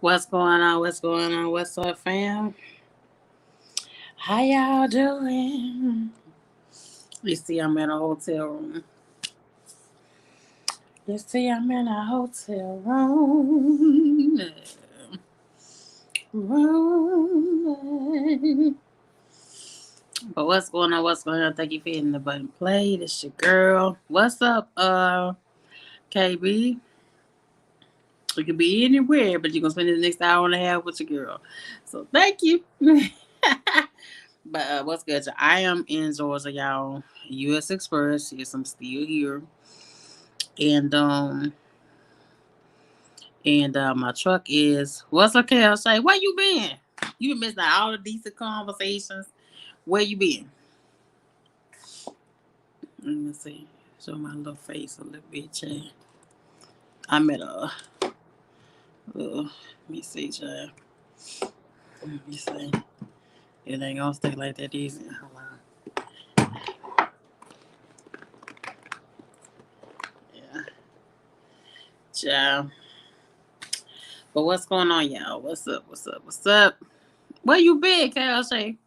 What's going on? What's going on? What's up, fam? How y'all doing? You see, I'm in a hotel room. You see, I'm in a hotel room. But what's going on? What's going on? Thank you for hitting the button play. This your girl. What's up, KB? You could be anywhere, but you're gonna spend the next hour and a half with your girl. So thank you. But what's good? I am in Georgia, y'all. U.S. Express. Yes, I'm still here, and my truck is. What's okay? I'll say, where you been? You been missing all the decent conversations. Where you been? Let me see. Show my little face a little bit, child. I'm at a. Let me see, child. Let me see. It ain't gonna stay like that easy. Hold on. Yeah, child. But what's going on, y'all? What's up? What's up? What's up? Where you been, Kelsey?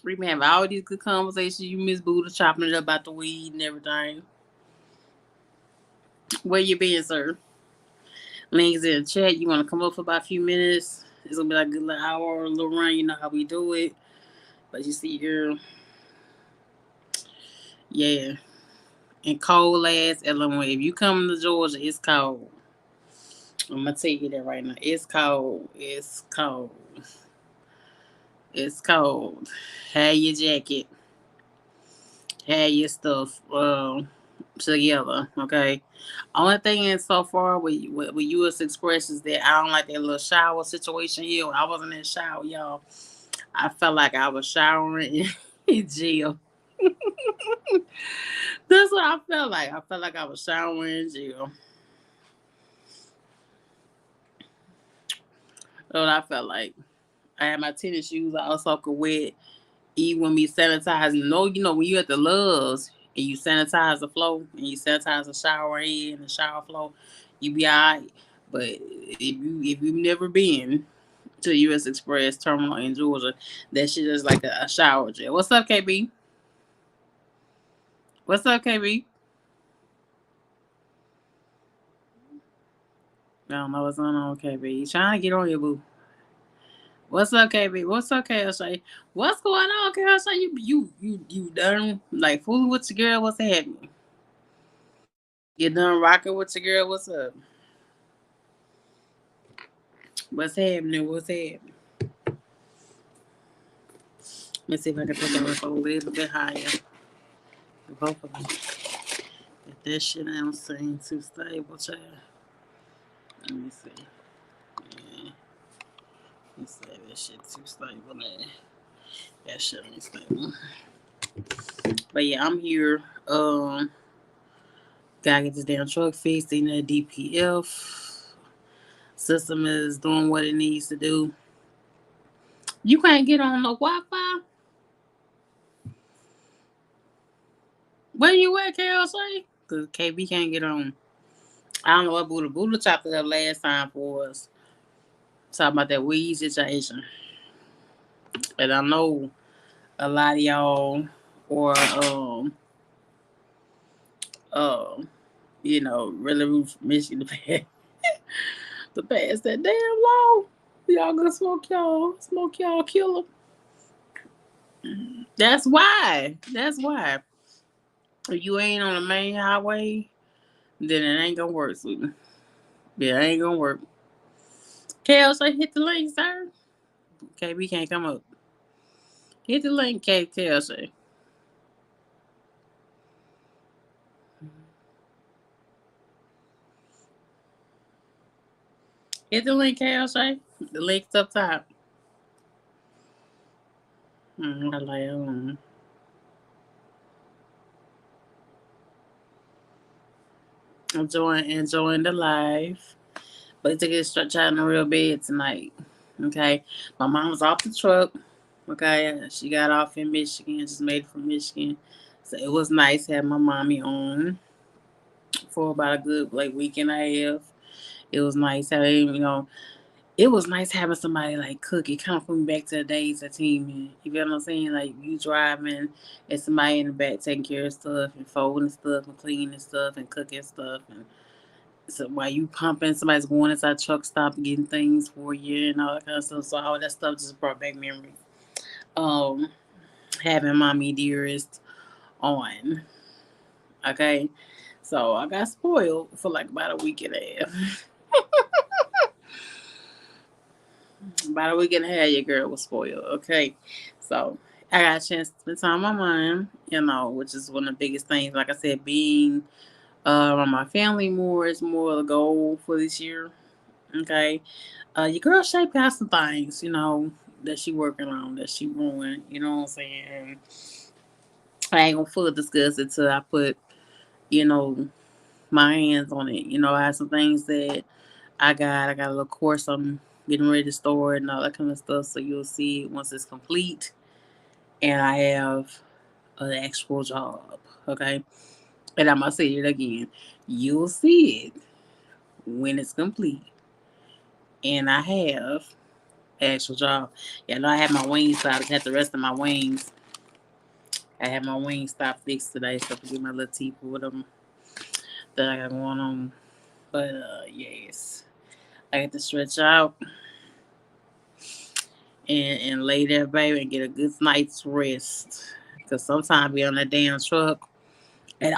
We been having all these good conversations. You miss Buddha chopping it up about the weed and everything. Where you been, sir? Links in the chat. You want to come up for about a few minutes? It's gonna be like a good little hour or a little run. You know how we do it. But you see, girl, yeah. And cold ass Illinois. If you come to Georgia, it's cold. I'm gonna tell you that right now. It's cold. It's cold. It's cold. Have your jacket. Have your stuff together. Okay. Only thing is so far with U.S. Express is that I don't like that little shower situation here. I wasn't in the shower, y'all. I felt like I was showering in jail. That's what I felt like. I felt like I was showering in jail. That's what I felt like. I had my tennis shoes. I also could wear it even when we sanitizing. No, you know, when you at the Loves and you sanitize the floor and you sanitize the shower head and the shower floor, you be alright. But if you've never been to U.S. Express terminal in Georgia, that shit is like a shower gel. What's up, KB? What's up, KB? I don't know what's going on, KB. You trying to get on your boo? What's up, KB? What's up, KSA? What's going on, KSA? You done like fooling with your girl? What's happening? You done rocking with your girl? What's up? What's happening? What's happening? Let's see if I can put that up a little bit higher. Both of them. If that shit ain't seem too stable, child. Let me see. Yeah. Let's say that shit too stable, man. That shit ain't stable. But yeah, I'm here. Gotta get this damn truck fixed. In the DPF system is doing what it needs to do. You can't get on no Wi-Fi. Where you at, KLC? Cause KB can't get on. I don't know what Buddha chopped it up last time for us. Talking about that weed situation. And I know a lot of y'all or um really Michigan to pass that damn law. Y'all gonna smoke y'all killer. That's why. That's why. If you ain't on the main highway, then it ain't gonna work, sweetie. Yeah, it ain't gonna work. Kelsey, hit the link, sir. Okay, we can't come up. Hit the link, Kelsey. Hit the link, Kelsey. The link's up top. I like enjoying the life. But to get stretched out in a real bed tonight. Okay. My mom's off the truck. Okay. She got off in Michigan, just made it from Michigan. So it was nice having my mommy on for about a good like week and a half. It was nice having, it was nice having somebody like cook. It kind of put me back to the days of teaming. You feel what I'm saying? Like you driving and somebody in the back taking care of stuff and folding stuff and cleaning stuff and cooking stuff. And so while you pumping, somebody's going inside truck stop and getting things for you and all that kind of stuff. So all that stuff just brought back memories. Um, Having mommy dearest on. Okay. So I got spoiled for like about a week and a half. About a week and a half, your girl was spoiled. Okay. So I got a chance to spend time with my mom, which is one of the biggest things. Like I said, being around my family more is more the goal for this year. Okay. Your girl Shape got some things, that she working on, that she ruined. You know what I'm saying? And I ain't gonna fully discuss it till I put, you know, my hands on it. I have some things that I got a little course I'm getting ready to start and all that kind of stuff. So you'll see it once it's complete. And I have an actual job. Okay. And I'm gonna say it again. You'll see it when it's complete. And I have an actual job. Yeah, I know I have my wings stopped. I just had the rest of my wings. I had my wings stopped fixed today, so I can get my little teeth with them that I got going on. But yes. I get to stretch out and lay there, baby, and get a good night's rest. Cause sometimes we on that damn truck. And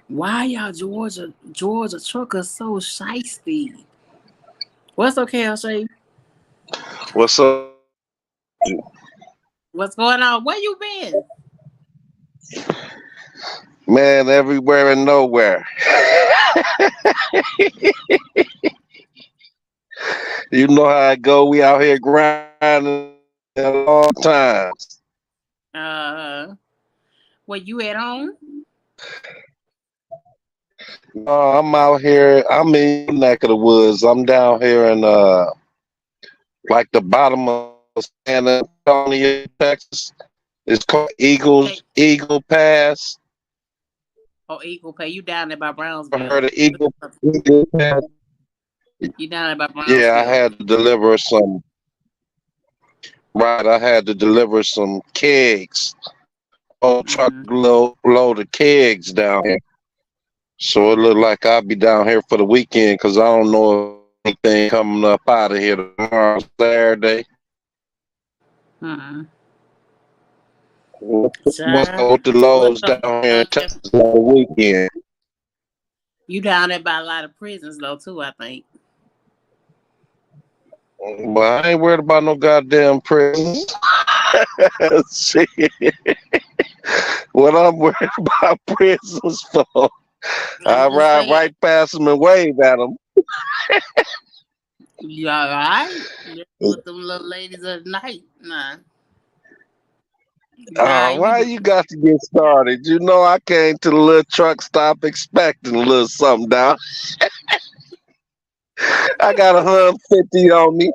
why y'all Georgia truckers so shiesty? What's okay, O'Shea? What's up? What's going on? Where you been? Man, everywhere and nowhere. You know how I go. We out here grinding at all times. Uh, where you at home? No, I'm out here. I'm in your neck of the woods. I'm down here in like the bottom of San Antonio, Texas. It's called Hey, Eagle Pass. oh, Eagle Pay. You down there by I Brownsville? heard of Eagle Pass. You down there by Yeah, I Brownsville? had to deliver some. Right, I had to deliver some kegs. Whole Mm-hmm. load of kegs down here. So it looked like I'll be down here for the weekend because I don't know if anything coming up out of here tomorrow, Saturday. Mm-hmm. What's Child, with the what's loads up, down here in Duncan? Texas on the weekend? You down there by a lot of prisons though too, I think. But I ain't worried about no goddamn prisons. Shit. What I'm worried about prisons for? I'm I just ride saying. right past them and wave at them. You all right? Just with them little ladies of the night. Nah, you Why do. you got to get started? You know I came to the little truck stop expecting a little something down. I got 150 on me.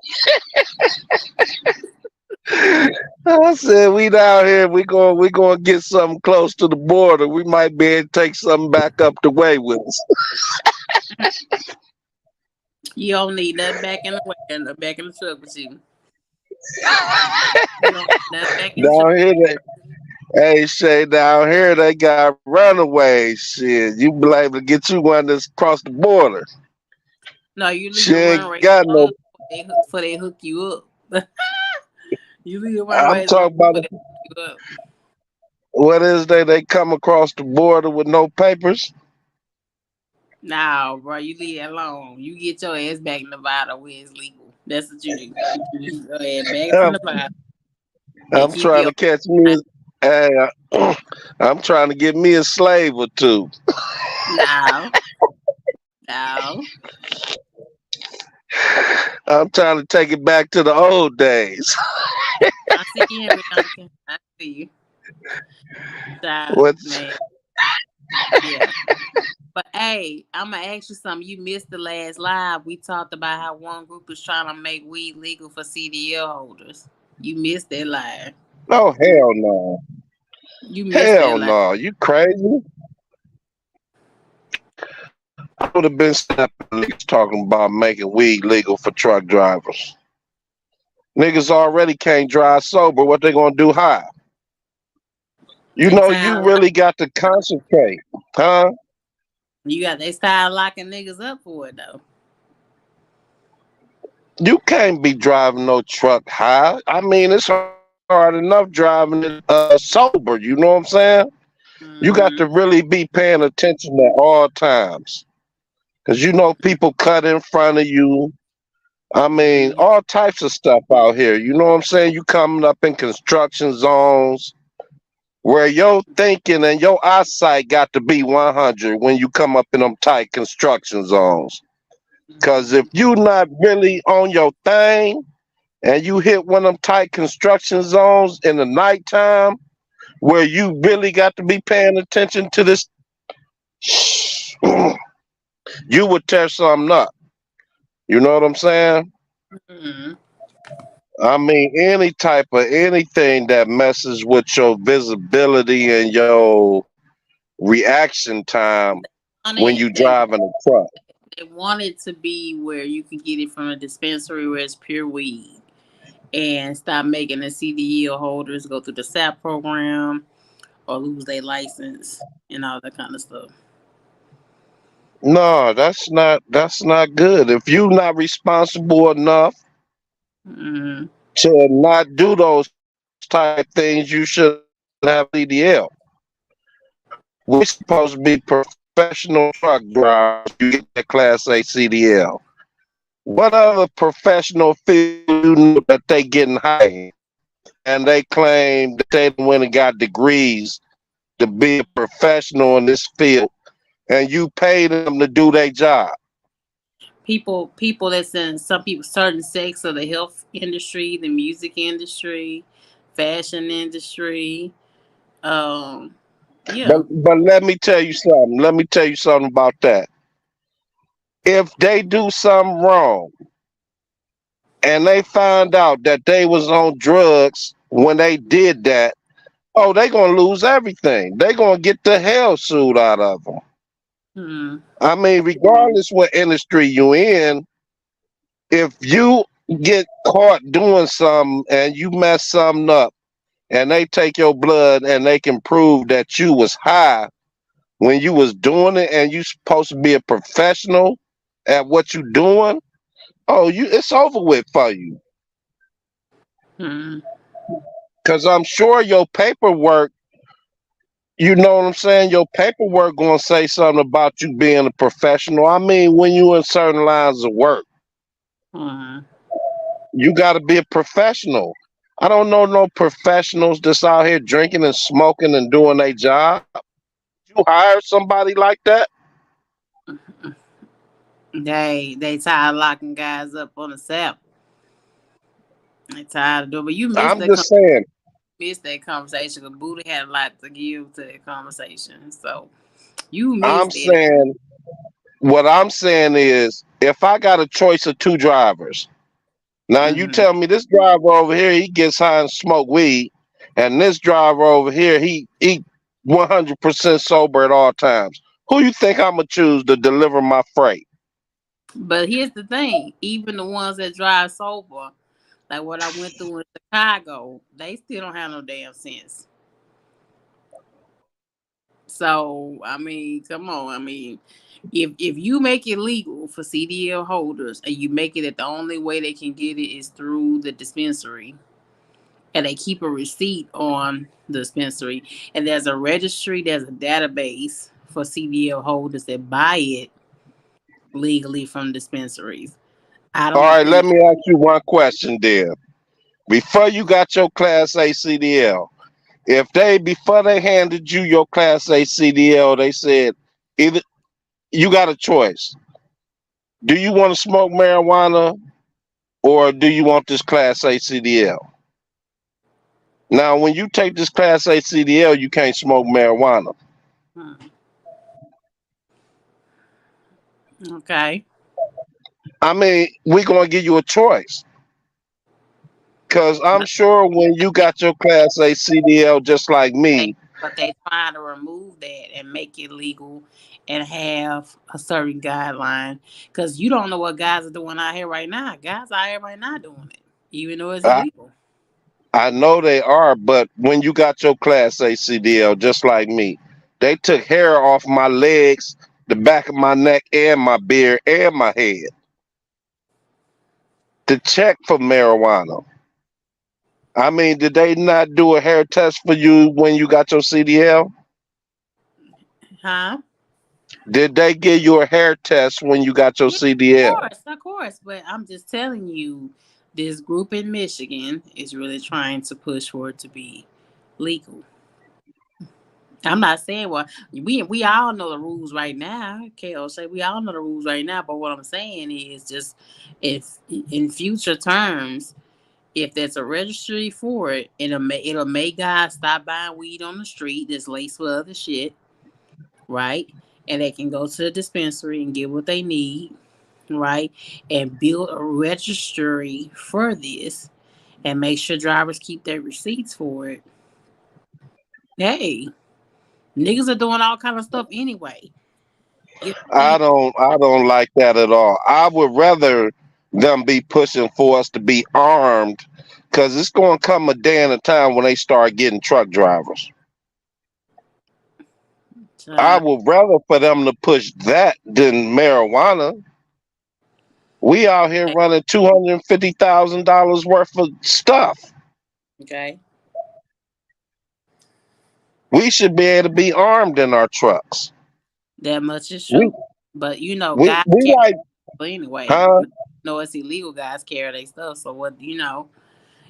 I said we down here. We going to get something close to the border. We might be able to take something back up the way with us. You don't need nothing back in the wagon or back in the truck with you. You don't need nothing back in the truck. Down here, hey Shay, down here they got runaways. Shit, you be able to get you one that's across the border. No, you leave She the ain't runways got alone no. before they hook you up. You leave the I'm runways alone talking about before they hook you up. what is they come across the border with no papers. Nah, bro, you leave that alone. You get your ass back in Nevada where it's legal. That's what you do. You go ahead back to I'm, Nevada and I'm keep trying your to catch me. Hey, I'm trying to get me a slave or two. no, no. I'm trying to take it back to the old days. I see you, Henry Duncan. I see you. Child, What's man. Yeah. But hey, I'm gonna ask you something. You missed the last live. We talked about how one group is trying to make weed legal for CDL holders. You missed that live. oh hell no, You missed that hell live. no, you crazy? I would have been sitting up with niggas talking about making weed legal for truck drivers. Niggas already can't drive sober. What they gonna do high? You They know, you tired lock, really got to concentrate, huh? they started locking niggas up for it though. You can't be driving no truck high. I mean, it's hard enough driving it sober. You know what I'm saying? You got to Mm-hmm. really be paying attention at all times. Because you know, people cut in front of you. I mean, Mm-hmm. all types of stuff out here. You know what I'm saying? You coming up in construction zones where your thinking and your eyesight got to be 100 when you come up in them tight construction zones. Because if Mm-hmm. you not really on your thing and you hit one of them tight construction zones in the nighttime where you really got to be paying attention to this, you would tear something up. You know what I'm saying? Mm-hmm. I mean, any type of anything that messes with your visibility and your reaction time On when it, you driving a truck. they want it to be where you can get it from a dispensary where it's pure weed, and stop making the CDL holders go through the SAP program or lose their license and all that kind of stuff. No, that's not good. If you're not responsible enough Mm-hmm. to not do those type things, you shouldn't have a CDL. We're supposed to be professional truck drivers when you get that Class A CDL. What other professional field do you know that they getting high in? And they claim that they went and got degrees to be a professional in this field, and you pay them to do their job. People that's in some people certain sects of the health industry, the music industry, fashion industry. Um, But yeah. but let me tell you something. Let me tell you something about that. If they do something wrong and they find out that they was on drugs when they did that, oh, they gonna lose everything. They gonna get the hell sued out of them. Hmm. I mean, regardless what industry you in, if you get caught doing something and you mess something up, and they take your blood and they can prove that you was high when you was doing it, and you supposed to be a professional at what you doing, oh, you it's over with for you. Hmm. Cause I'm sure your paperwork, you know what I'm saying, your paperwork gonna say something about you being a professional. I mean, when you in certain lines of work, Hmm. you gotta be a professional. I don't know no professionals that's out here drinking and smoking and doing their job. You hire somebody like that? They tired of locking guys up on the SAP. They tired of doing, but I'm just saying. missed that conversation because Buddha had a lot to give to that conversation. So you I'm missed it. saying what I'm saying is if I got a choice of two drivers, now you Mm-hmm. tell me this driver over here he gets high and smoke weed, and this driver over here he 100% sober at all times. Who you think I'm gonna choose to deliver my freight? But here's the thing: even the ones that drive sober, like what I went through in Chicago, they still don't have no damn sense. So I mean, come on. I mean, if you make it legal for CDL holders and you make it that the only way they can get it is through the dispensary, and they keep a receipt on the dispensary, and there's a registry, there's a database for CDL holders that buy it legally from dispensaries. I All don't right, let think. me ask you one question there. Before you got your Class A CDL, if they before they handed you your Class A CDL, they said either you got a choice. Do you want to smoke marijuana or do you want this Class A CDL? Now, when you take this Class A CDL, you can't smoke marijuana. Hmm, okay. I mean, we're going to give you a choice. Because I'm But sure when you got your Class A CDL, just like they me, but they trying to remove that and make it legal and have a certain guideline. Because you don't know what guys are doing out here right now. Guys out here right now doing it, even though it's I, illegal. I know they are, but when you got your Class A CDL, just like me, they took hair off my legs, the back of my neck, and my beard, and my head to check for marijuana. I mean, did they not do a hair test for you when you got your CDL? Huh? Did they give you a hair test when you got your Yeah, CDL? of course. But I'm just telling you, this group in Michigan is really trying to push for it to be legal. I'm not saying well, we all know the rules right now. KO say we all know the rules right now. But what I'm saying is just if in future terms, if there's a registry for it, it'll make guys stop buying weed on the street that's laced with other shit, right? And they can go to the dispensary and get what they need, right? And build a registry for this and make sure drivers keep their receipts for it. Hey, niggas are doing all kind of stuff anyway. You know what I don't like that at all. I would rather them be pushing for us to be armed, because it's going to come a day and a time when they start getting truck drivers. I I'm would rather for them to push that than marijuana. We out here saying? running $250,000 worth of stuff. Okay, We should be able to be armed in our trucks. that much is We true. But you know, we guys we carry like, anyway. huh? No, it's illegal. Guys carry their stuff. So what? You know,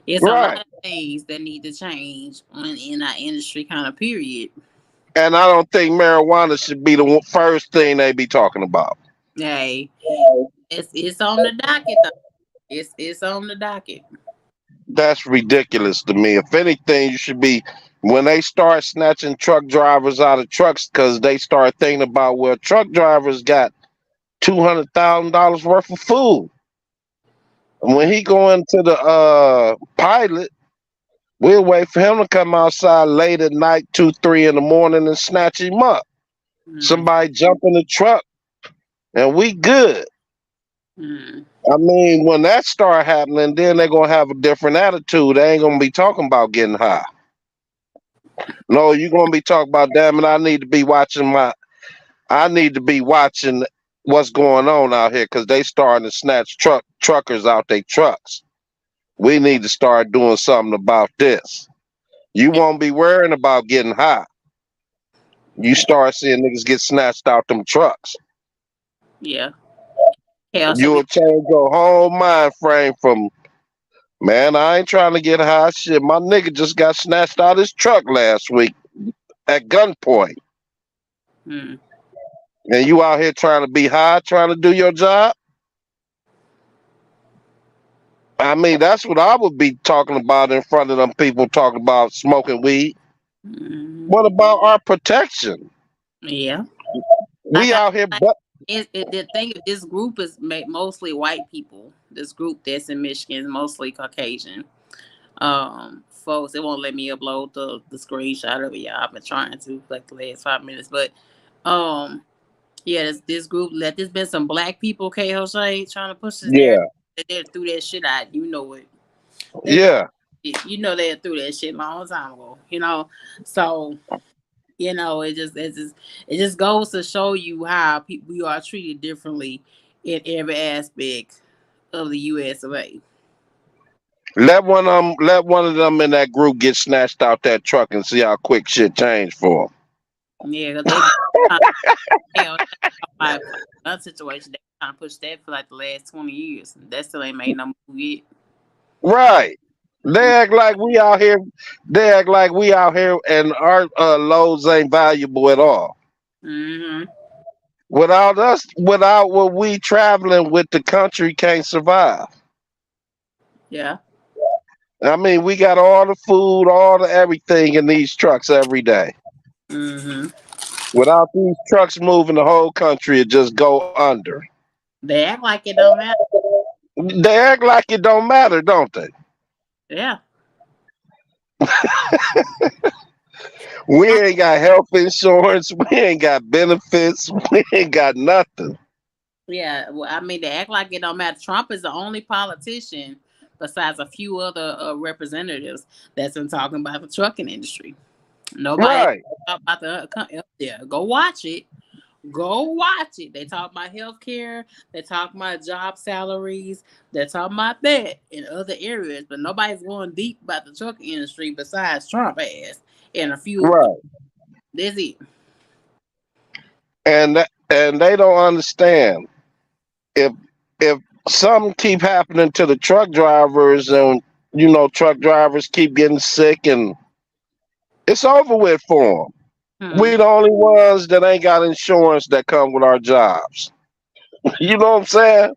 it's a lot Right. of things that need to change in our industry, kind of period. And I don't think marijuana should be the first thing they be talking about. Hey, it's on the docket though. It's on the docket. That's ridiculous to me. If anything, you should be, when they start snatching truck drivers out of trucks, because they start thinking about, well, truck drivers got $200,000 worth of food. And when Mm, he go into the pilot, we'll wait for him to come outside late at night, 2, 3 in the morning, and snatch him up. mm, Somebody jump in the truck, and we good. mm. I mean, when that start happening, then they're gonna have a different attitude. They ain't gonna be talking about getting high. No, you're gonna be talking about, damn it, I need to be watching what's going on out here, because they starting to snatch truckers out their trucks. We need to start doing something about this. You won't be worrying about getting high. You start seeing niggas get snatched out them trucks. Yeah. Hell, so we You'll change your whole mind frame from, man, I ain't trying to get high. Shit, my nigga just got snatched out his truck last week at gunpoint. mm, And you out here trying to be high, trying to do your job? I mean, that's what I would be talking about in front of them people talking about smoking weed. mm, What about our protection? yeah. Like We I out here, like but the thing is this group is mostly white people. This group that's in Michigan is mostly Caucasian. Folks, it won't let me upload the screenshot of it, y'all. I've been trying to like the last 5 minutes, but um, yeah, this group let there's been some black people, K. Jose, trying to push this narrative. yeah, They threw that shit out. You know it. They threw yeah. you know they threw that shit a long time ago. You know, so you know it just goes to show you how people we are treated differently in every aspect of the U.S. of A. Let one of them in that group get snatched out that truck and see how quick shit change for them. Yeah, because they've been trying to hell like that situation. They trying to push that for like the last 20 years. That still ain't made no move yet. Right. They act like we out here. They act like we out here, and our loads ain't valuable at all. Mm-hmm. Without us, without what we traveling with, the country can't survive. Yeah. I mean, we got all the food, all the everything in these trucks every day. Mm-hmm. Without these trucks moving, the whole country would just go under. They act like it don't matter. They act like it don't matter, don't they? Yeah. We ain't got health insurance. We ain't got benefits. We ain't got nothing. Yeah, well, I mean, they act like it don't matter. Trump is the only politician, besides a few other representatives, that's been talking about the trucking industry. Nobody else Right. talk about yeah, go watch it. Go watch it. They talk about healthcare. They talk about job salaries. They talk about that in other areas, but nobody's going deep about the trucking industry besides Trump has and a few. Right. That's it. And they don't understand. If if something keep happening to the truck drivers and truck drivers keep getting sick and it's over with for them. Hmm. We the only ones that ain't got insurance that come with our jobs. You know what I'm saying?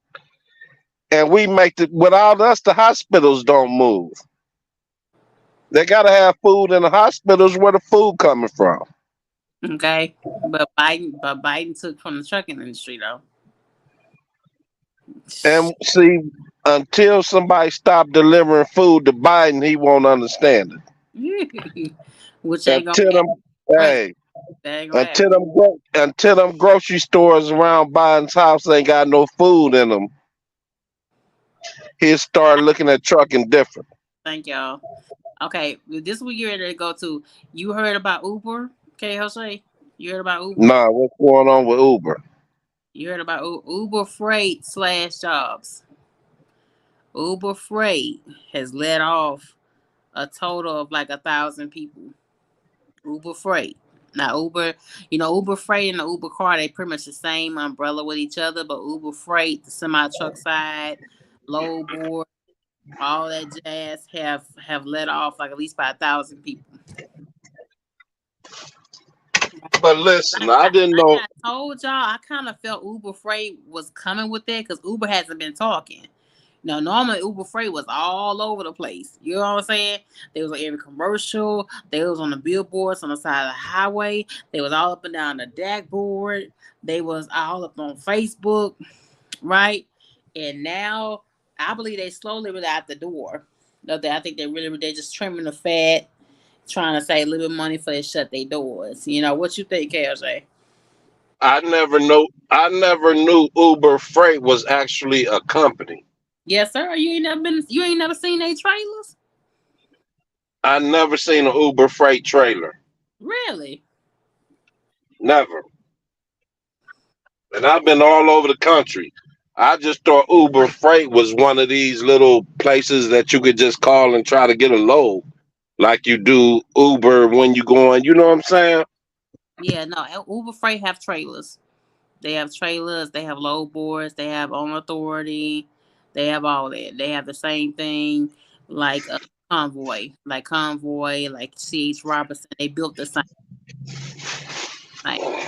And we make the without us the hospitals don't move. They gotta have food in the hospitals where the food coming from. Okay, but Biden took from the trucking industry though. And see, until somebody stop delivering food to Biden, he won't understand it. Which ain't gonna Until happen. them, Right? hey, That ain't gonna until happen. them grocery stores around Biden's house ain't got no food in them, he'll start looking at trucking different. Thank y'all. Okay, this is what you're ready to go to. You heard about Uber, okay, Jose? You heard about Uber? Nah, what's going on with Uber? You heard about Uber Freight slash jobs. Uber Freight has let off a total of like 1,000 people. Uber Freight. Now Uber, Uber Freight and the Uber car, they pretty much the same umbrella with each other, but Uber Freight, the semi truck side, load board, all that jazz have let off like at least by 1,000 people. But listen, Like I I, didn't like know. I told y'all, I kind of felt Uber Freight was coming with that because Uber hasn't been talking. No, normally Uber Freight was all over the place. You know what I'm saying? They was on every commercial. They was on the billboards on the side of the highway. They was all up and down the dashboard. They was all up on Facebook, right? And now I believe they slowly were out the door. No, I think they just trimming the fat, trying to save a little bit of money for they shut their doors. What you think, KJ? I never knew Uber Freight was actually a company. Yes, sir. You ain't never seen they trailers? I never seen an Uber Freight trailer. Really? Never. And I've been all over the country. I just thought Uber Freight was one of these little places that you could just call and try to get a load, like you do Uber when you going. You know what I'm saying? Yeah, no. Uber Freight have trailers. They have trailers. They have load boards. They have own authority. They have all that. They have the same thing like Convoy, like C.H. Robinson. They built the same thing.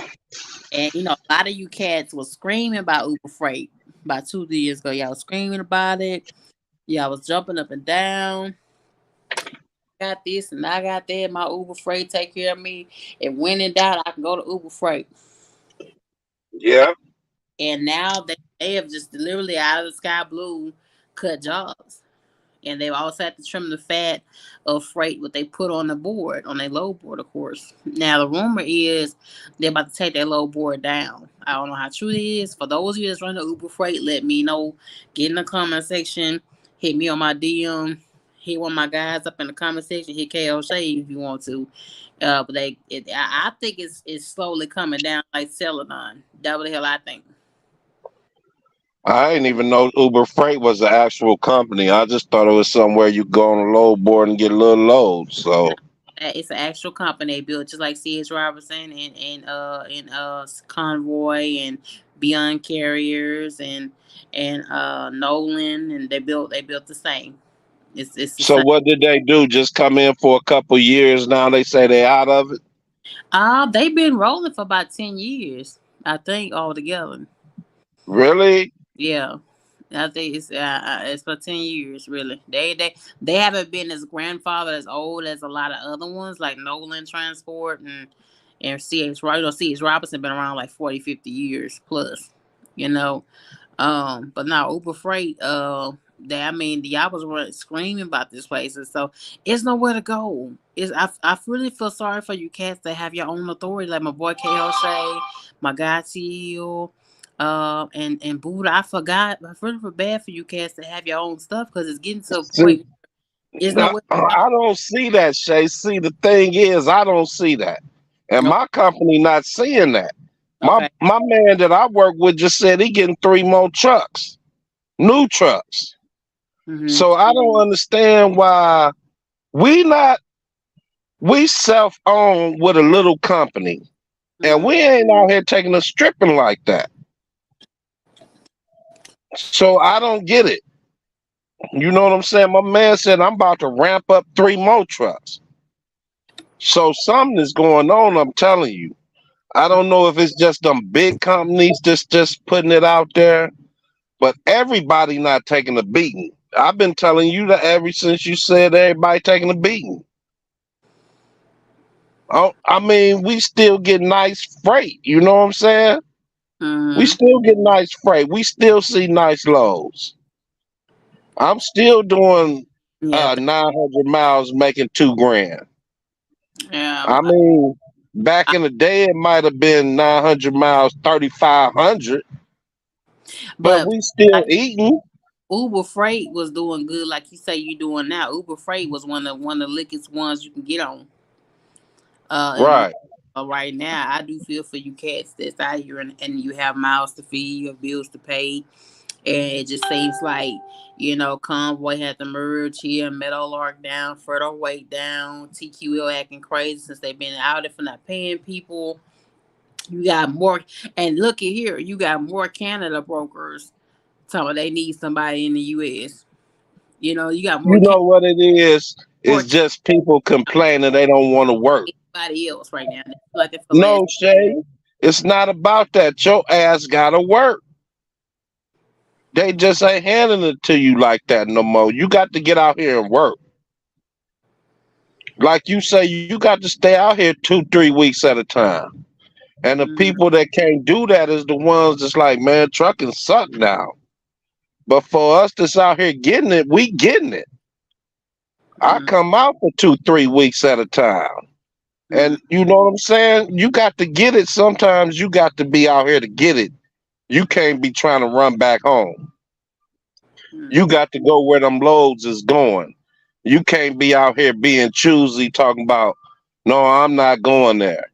And a lot of you cats was screaming about Uber Freight about 2 years ago. Y'all was screaming about it. Y'all was jumping up and down. Got this and I got that. My Uber Freight take care of me. If when in doubt, I can go to Uber Freight. Yeah. And now they have just literally out of the sky blue cut jobs. And they've also had to trim the fat of freight what they put on the board, on their low board, of course. Now the rumor is they're about to take their low board down. I don't know how true it is. For those of you that's running Uber Freight, let me know. Get in the comment section. Hit me on my DM. Hit one of my guys up in the comment section. Hit KO Shade if you want to. But I think it's slowly coming down like Celadon. That what the hell I think. I didn't even know Uber Freight was an actual company. I just thought it was somewhere you go on a load board and get a little load. So, It's an actual company they built, just like C.H. Robinson and Convoy and Beyond Carriers and Nolan, and they built the same. It's the so same. what did they do? Just come in for a couple years now? They say they out of it. They've been rolling for about 10 years, I think, altogether. Really? Yeah. I think it's for 10 years. Really, they haven't been as grandfather as old as a lot of other ones like Nolan Transport and CH. CH Robinson been around like 40, 50 years plus. You know, but now Uber Freight. That I mean, y'all was screaming about this place, and so it's nowhere to go. I really feel sorry for you cats that have your own authority, like my boy KO Shay, my guy Teal, and Buddha. I forgot. I really feel bad for you cats that have your own stuff because it's getting to a See, point. It's nowhere to I don't see that, Shay. See, the thing is, I don't see that, and go. my company not seeing that. My Okay. my man that I work with just said he getting 3 more trucks, new trucks. Mm-hmm. So I don't understand why we not we self owned with a little company, and Mm-hmm. we ain't out here taking a stripping like that. So I don't get it. You know what I'm saying? My man said I'm about to ramp up 3 more trucks. So something is going on. I'm telling you. I don't know if it's just them big companies just putting it out there, but everybody not taking a beating. I've been telling you that ever since you said everybody taking a beating. Oh, I mean, we still get nice freight. You know what I'm saying? We Mm-hmm. still get nice freight. We still see nice loads. I'm still doing Yeah. 900 miles making 2 grand. Yeah. I mean, back in the day, it might have been 900 miles, 3,500, but But we still like eating. Uber Freight was doing good, like you say you doing now. Uber Freight was one of the lickest ones you can get on. And Right. right now, I do feel for you cats that's out here and you have mouths to feed, you have bills to pay, and it just seems like Convoy had to merge here, Meadowlark down, Fertile Weight down, TQL acting crazy since they've been out there for not paying people. You got more, and look at here, you got more Canada brokers telling they need somebody in the U.S. You got You more know what it is? more It's just people complaining they don't want to work. anybody else right now. They feel like that for the last. No, Shay, it's not about that. Your ass gotta work. They just ain't handing it to you like that no more. You got to get out here and work. Like you say, you got to stay out here 2, 3 weeks at a time. And the Mm, people that can't do that is the ones that's like, man, trucking suck now. But for us that's out here getting it, we getting it. I mm, come out for 2, 3 weeks at a time. mm, And you know what I'm saying? You got to get it. Sometimes you got to be out here to get it. You can't be trying to run back home. You mm, got to go where them loads is going. You can't be out here being choosy talking about, no, I'm not going there.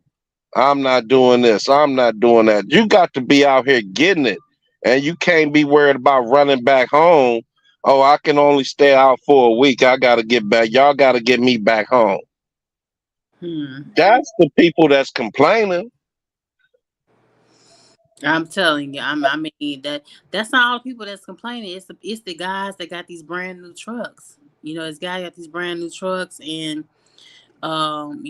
I'm not doing this. I'm not doing that. You got to be out here getting it. And you can't be worried about running back home. Oh, I can only stay out for a week. I got to get back. Y'all got to get me back home. mm. That's the people that's complaining. I'm telling you, I mean that's not all the people that's complaining. It's the guys that got these brand new trucks. This guy got these brand new trucks, and and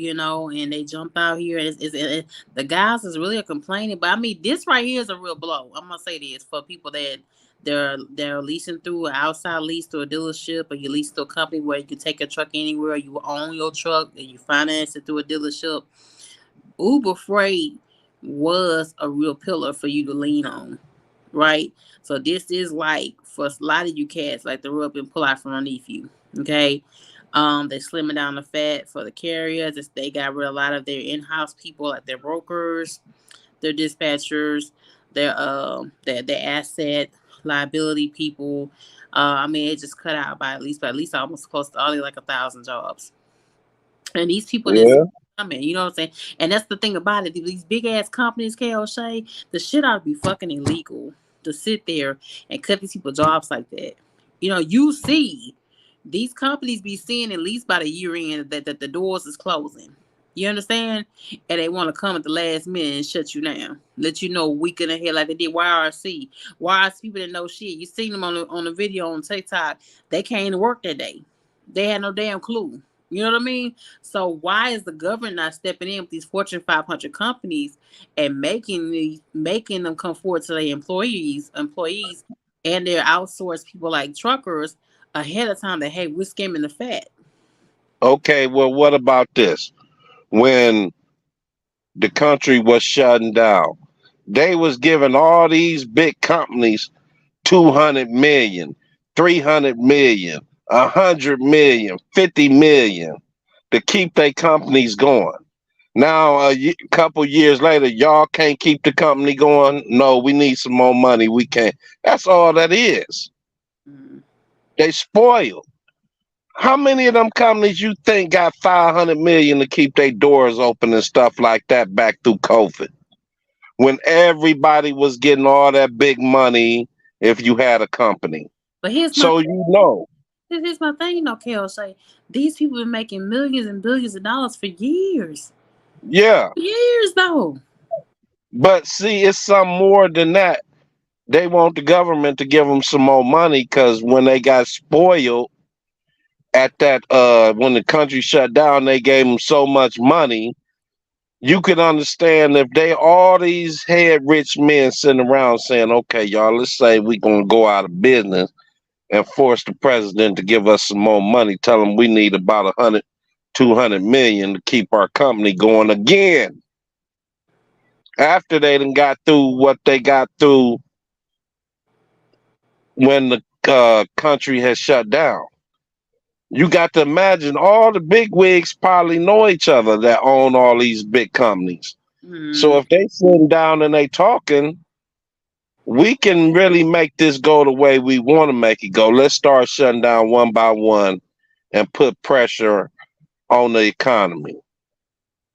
they jumped out here. The guys is really complaining, but I mean, this right here is a real blow. I'm gonna say this for people that they're leasing through an outside lease to a dealership, or you lease to a company where you can take your truck anywhere. You own your truck and you finance it through a dealership. Uber Freight was a real pillar for you to lean on, right? So this is like for a lot of you cats, like the rub and pull out from underneath you. Okay. They slimming down the fat for the carriers. They got rid of a lot of their in-house people, like their brokers, their dispatchers, their asset liability people. I mean, it just cut out by at least almost close to only like 1,000 jobs. And these people that's Yeah. coming, you know what I'm saying? And that's the thing about it. These big ass companies, KO Shay, the shit ought to be fucking illegal to sit there and cut these people jobs like that. You see these companies be seeing at least by the year end that the doors is closing. You understand? And they want to come at the last minute and shut you down. Let you know a week and a half like they did YRC. YRC people that know shit. You seen them on the video on TikTok. They came to work that day. They had no damn clue. You know what I mean? So why is the government not stepping in with these Fortune 500 companies and making them come forward to their employees, and their outsourced people like truckers ahead of time that hey, we're skimming the fat. Okay. Well, what about this? When the country was shutting down, they was giving all these big companies 200 million, 300 million, 100 million, 50 million to keep their companies going. Now, couple years later, y'all can't keep the company going. No, we need some more money. We can't. That's all that is. Mm. They spoiled. How many of them companies you think got 500 million to keep their doors open and stuff like that back through COVID? When everybody was getting all that big money if you had a company. But here's my So you know, here's my thing, Kel. Say these people been making millions and billions of dollars for years. yeah. Years though. But see, it's some more than that. They want the government to give them some more money because when they got spoiled at that, when the country shut down, they gave them so much money. You could understand if they all these head rich men sitting around saying, "Okay, y'all, let's say we gonna go out of business and force the president to give us some more money. Tell them we need about 100, 200 million to keep our company going again." After they done got through what they got through when the country has shut down. You got to imagine all the big wigs probably know each other that own all these big companies. So Mm. if they sitting down and they talking, we can really make this go the way we want to make it go. Let's start shutting down one by one and put pressure on the economy.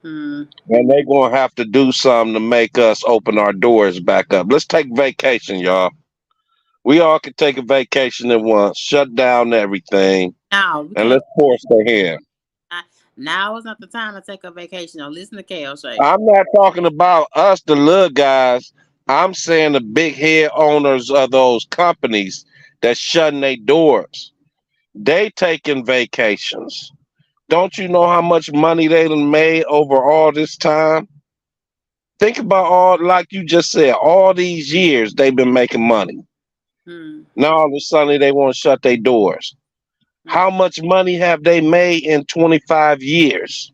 Mm. And they're going to have to do something to make us open our doors back up. Let's take vacation, y'all. We all can take a vacation at once, shut down everything, Now we and can't. let's force their hand. Now is not the time to take a vacation. Now listen to Kel say. I'm not talking about us, the little guys. I'm saying the big head owners of those companies that's shutting their doors. They taking vacations. Don't you know how much money they done made over all this time? Think about all, like you just said, all these years they've been making money. Mm. Now all of a sudden they want to shut their doors. How Mm. much money have they made in 25 years?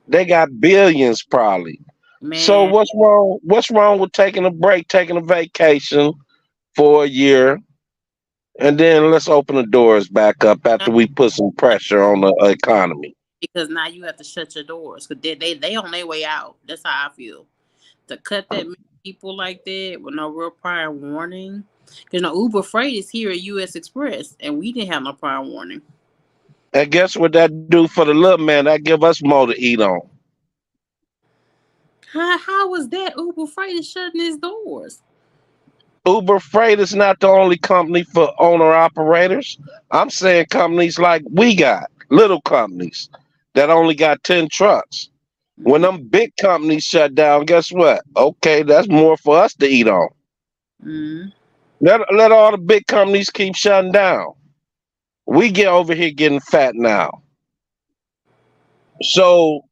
They got billions probably. So Man, what's wrong? What's wrong with taking a break, taking a vacation for a year, and then let's open the doors back up after we put some pressure on the economy? because now you have to shut your doors because they on their way out. That's how I feel. To cut that many people like that with no real prior warning. Because Uber Freight is here at U.S. Express, and we didn't have no prior warning. And guess what that do for the little man? That give us more to eat on. How was that Uber Freight is shutting its doors? Uber Freight is not the only company for owner operators. I'm saying companies like we got, little companies that only got 10 trucks. When Mm-hmm. them big companies shut down, guess what? Okay, that's more for us to eat on. Mm-hmm. Let all the big companies keep shutting down. We get over here getting fat now. So,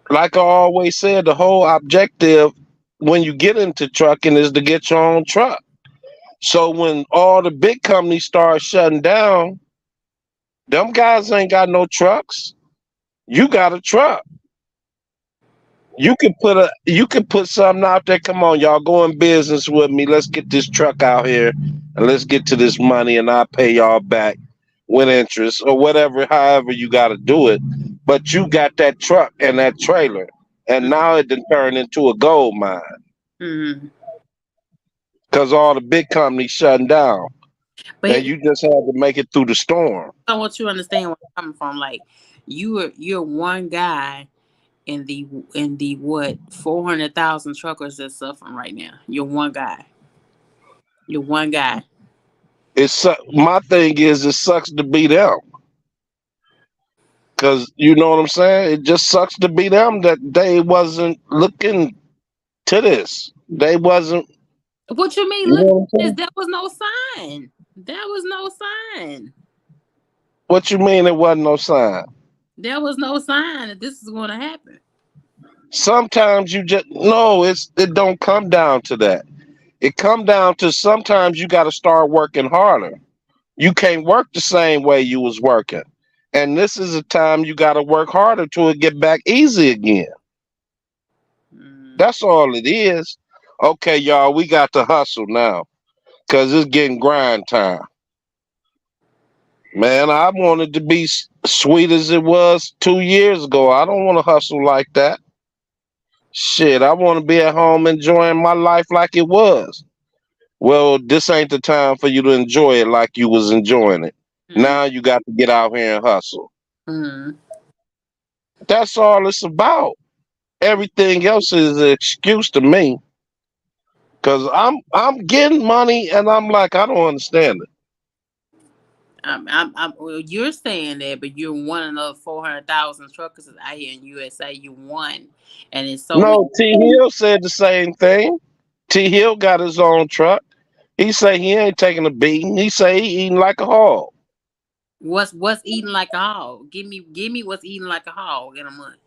like I always said, the whole objective when you get into trucking is to get your own truck. So when all the big companies start shutting down, them guys ain't got no trucks. You got a truck. You can put something out there. Come on, y'all, go in business with me. Let's get this truck out here and let's get to this money and I'll pay y'all back with interest or whatever, however you gotta do it. But you got that truck and that trailer. And now it done turned into a gold mine Mm-hmm. because all the big companies shutting down. But And you just had to make it through the storm. I want you to understand where I'm coming from. Like you're one guy in the what 400,000 truckers that's suffering right now. You're one guy. You're one guy. My thing is it sucks to be them. Cause you know what I'm saying? It just sucks to be them that they wasn't looking to this. They wasn't, What you mean? you Look know what I'm at this. saying? There was no sign. There was no sign. What you mean it wasn't no sign? There was no sign that this is going to happen. Sometimes you just no, it don't come down to that. It come down to sometimes you gotta start working harder. You can't work the same way you was working. And this is a time you gotta work harder to get back easy again. Mm. That's all it is. Okay, y'all, we got to hustle now. because it's getting grind time. Man, I wanted to be sweet as it was 2 years ago. I don't want to hustle like that. Shit, I want to be at home enjoying my life like it was. Well, this ain't the time for you to enjoy it like you was enjoying it. Mm, Now you got to get out here and hustle. mm. That's all it's about. Everything else is an excuse to me. Cause I'm getting money and I'm like, I don't understand it. Well, you're saying that, but you're one of the 400,000 truckers out here in USA. You won, and it's so many. No, T Hill said the same thing. T Hill got his own truck. He say he ain't taking a beating. He say he eating like a hog. What's eating like a hog? Give me what's eating like a hog in a month.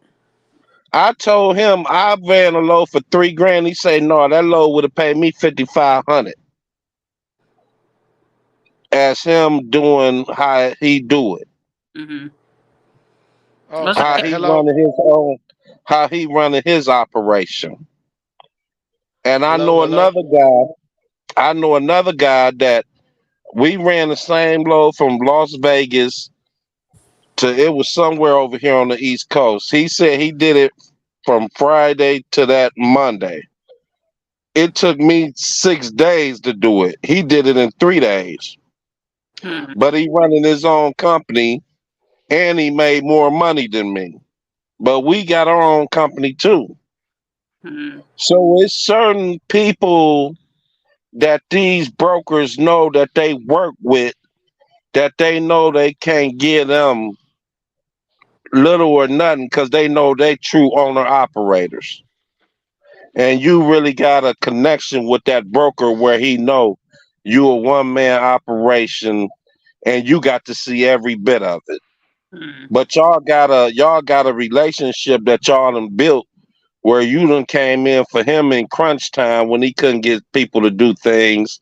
I told him I ran a load for 3 grand. He say no, that load would have paid me 5,500. As him doing how he do it, Mm-hmm. Oh, What's how okay? he hello, running his own, how he running his operation. And hello, hello. I know another guy that we ran the same load from Las Vegas to it was somewhere over here on the East Coast. He said he did it from Friday to that Monday. It took me 6 days to do it. He did it in 3 days. Hmm. But he running his own company and he made more money than me. But we got our own company too. Hmm. So it's certain people that these brokers know that they work with that they know they can't give them little or nothing because they know they true owner operators. And you really got a connection with that broker where he know you a one man operation and you got to see every bit of it. Hmm. But y'all got a relationship that y'all done built where you done came in for him in crunch time when he couldn't get people to do things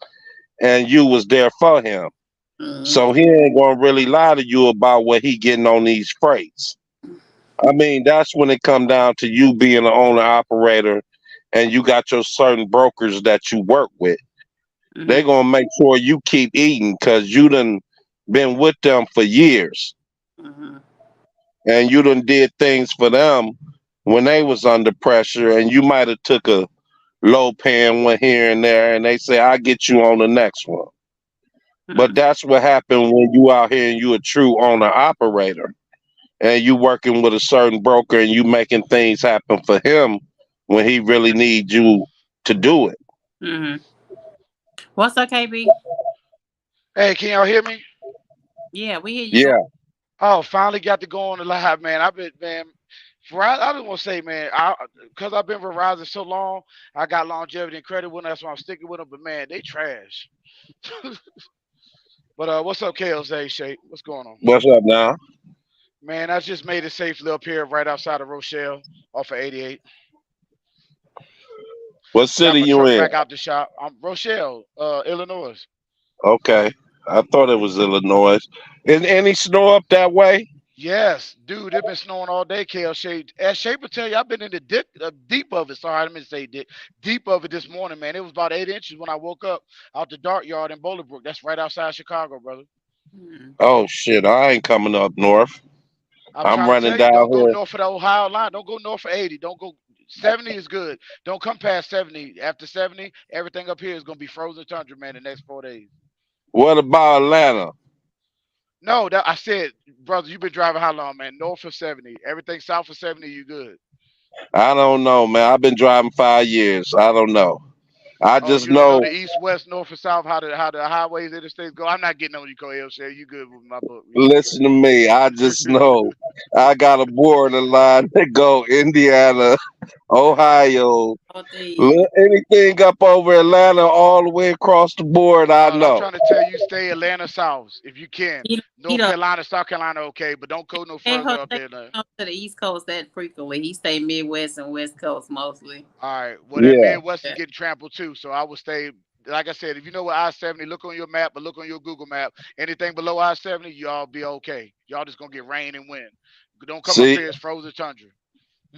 and you was there for him. Hmm. So he ain't gonna really lie to you about what he getting on these freights. I mean, that's when it come down to you being an owner operator and you got your certain brokers that you work with. Hmm. They gonna make sure you keep eating because you done been with them for years Hmm. and you done did things for them when they was under pressure and you might have took a low paying one here and there and they say, I'll get you on the next one. But Hmm. that's what happened when you out here and you a true owner operator and you working with a certain broker and you making things happen for him when he really needs you to do it. Hmm. What's up, KB? Hey, can y'all hear me? Yeah, we hear you. Go. Yeah. Oh, finally got to go on the live, man. I've been, man. Verizon, I just want to say, man, because I've been Verizon so long, I got longevity and credit with them. That's why I'm sticking with them. But man, they trash. But what's up, KLZ Shape? What's going on, What's up now? man? I just made it safely up here, right outside of Rochelle, off of 88. What Got city my you truck in? back out the shop. I'm Rochelle, Illinois. Okay. I thought it was Illinois. Is any snow up that way? Yes, dude, it been snowing all day, KL Shape. As Shape will tell you, I've been in the deep of it. Sorry, I didn't mean to say deep of it this morning, man. It was about 8 inches when I woke up out the dark yard in Bolingbrook. That's right outside Chicago, brother. Hmm. Oh shit, I ain't coming up north. I'm I'm trying to running tell you, down don't go here. north of the Ohio line. Don't go north of 80. Don't go 70 is good. Don't come past 70. After 70, everything up here is gonna be frozen tundra, man, the next 4 days. What about Atlanta? No, that I said, brother, you've been driving how long, man? North of 70. Everything south of 70, you good. I don't know, man. I've been driving 5 years. I don't know. I Oh, just you don't know the know. east, west, north, and south, how the highways, interstates go. I'm not getting on you, Cole Share. You good with my book? You Listen to me. I just good? know I got a borderline that go Indiana, Ohio, Oh, there. anything up over Atlanta, all the way across the board. I No, I'm know. trying to tell you, stay Atlanta South if you can. He North don't. Carolina, South Carolina, okay, but don't go no Hey, further Jose up don't there. Now. come to the East Coast that frequently. He stay Midwest and West Coast mostly. All right, well that Yeah. Midwest is Yeah. getting trampled too, so I would stay. Like I said, if you know what I-70, look on your map, but look on your Google map. Anything below I-70, y'all be okay. Y'all just gonna get rain and wind. Don't come up See, here; it's frozen tundra.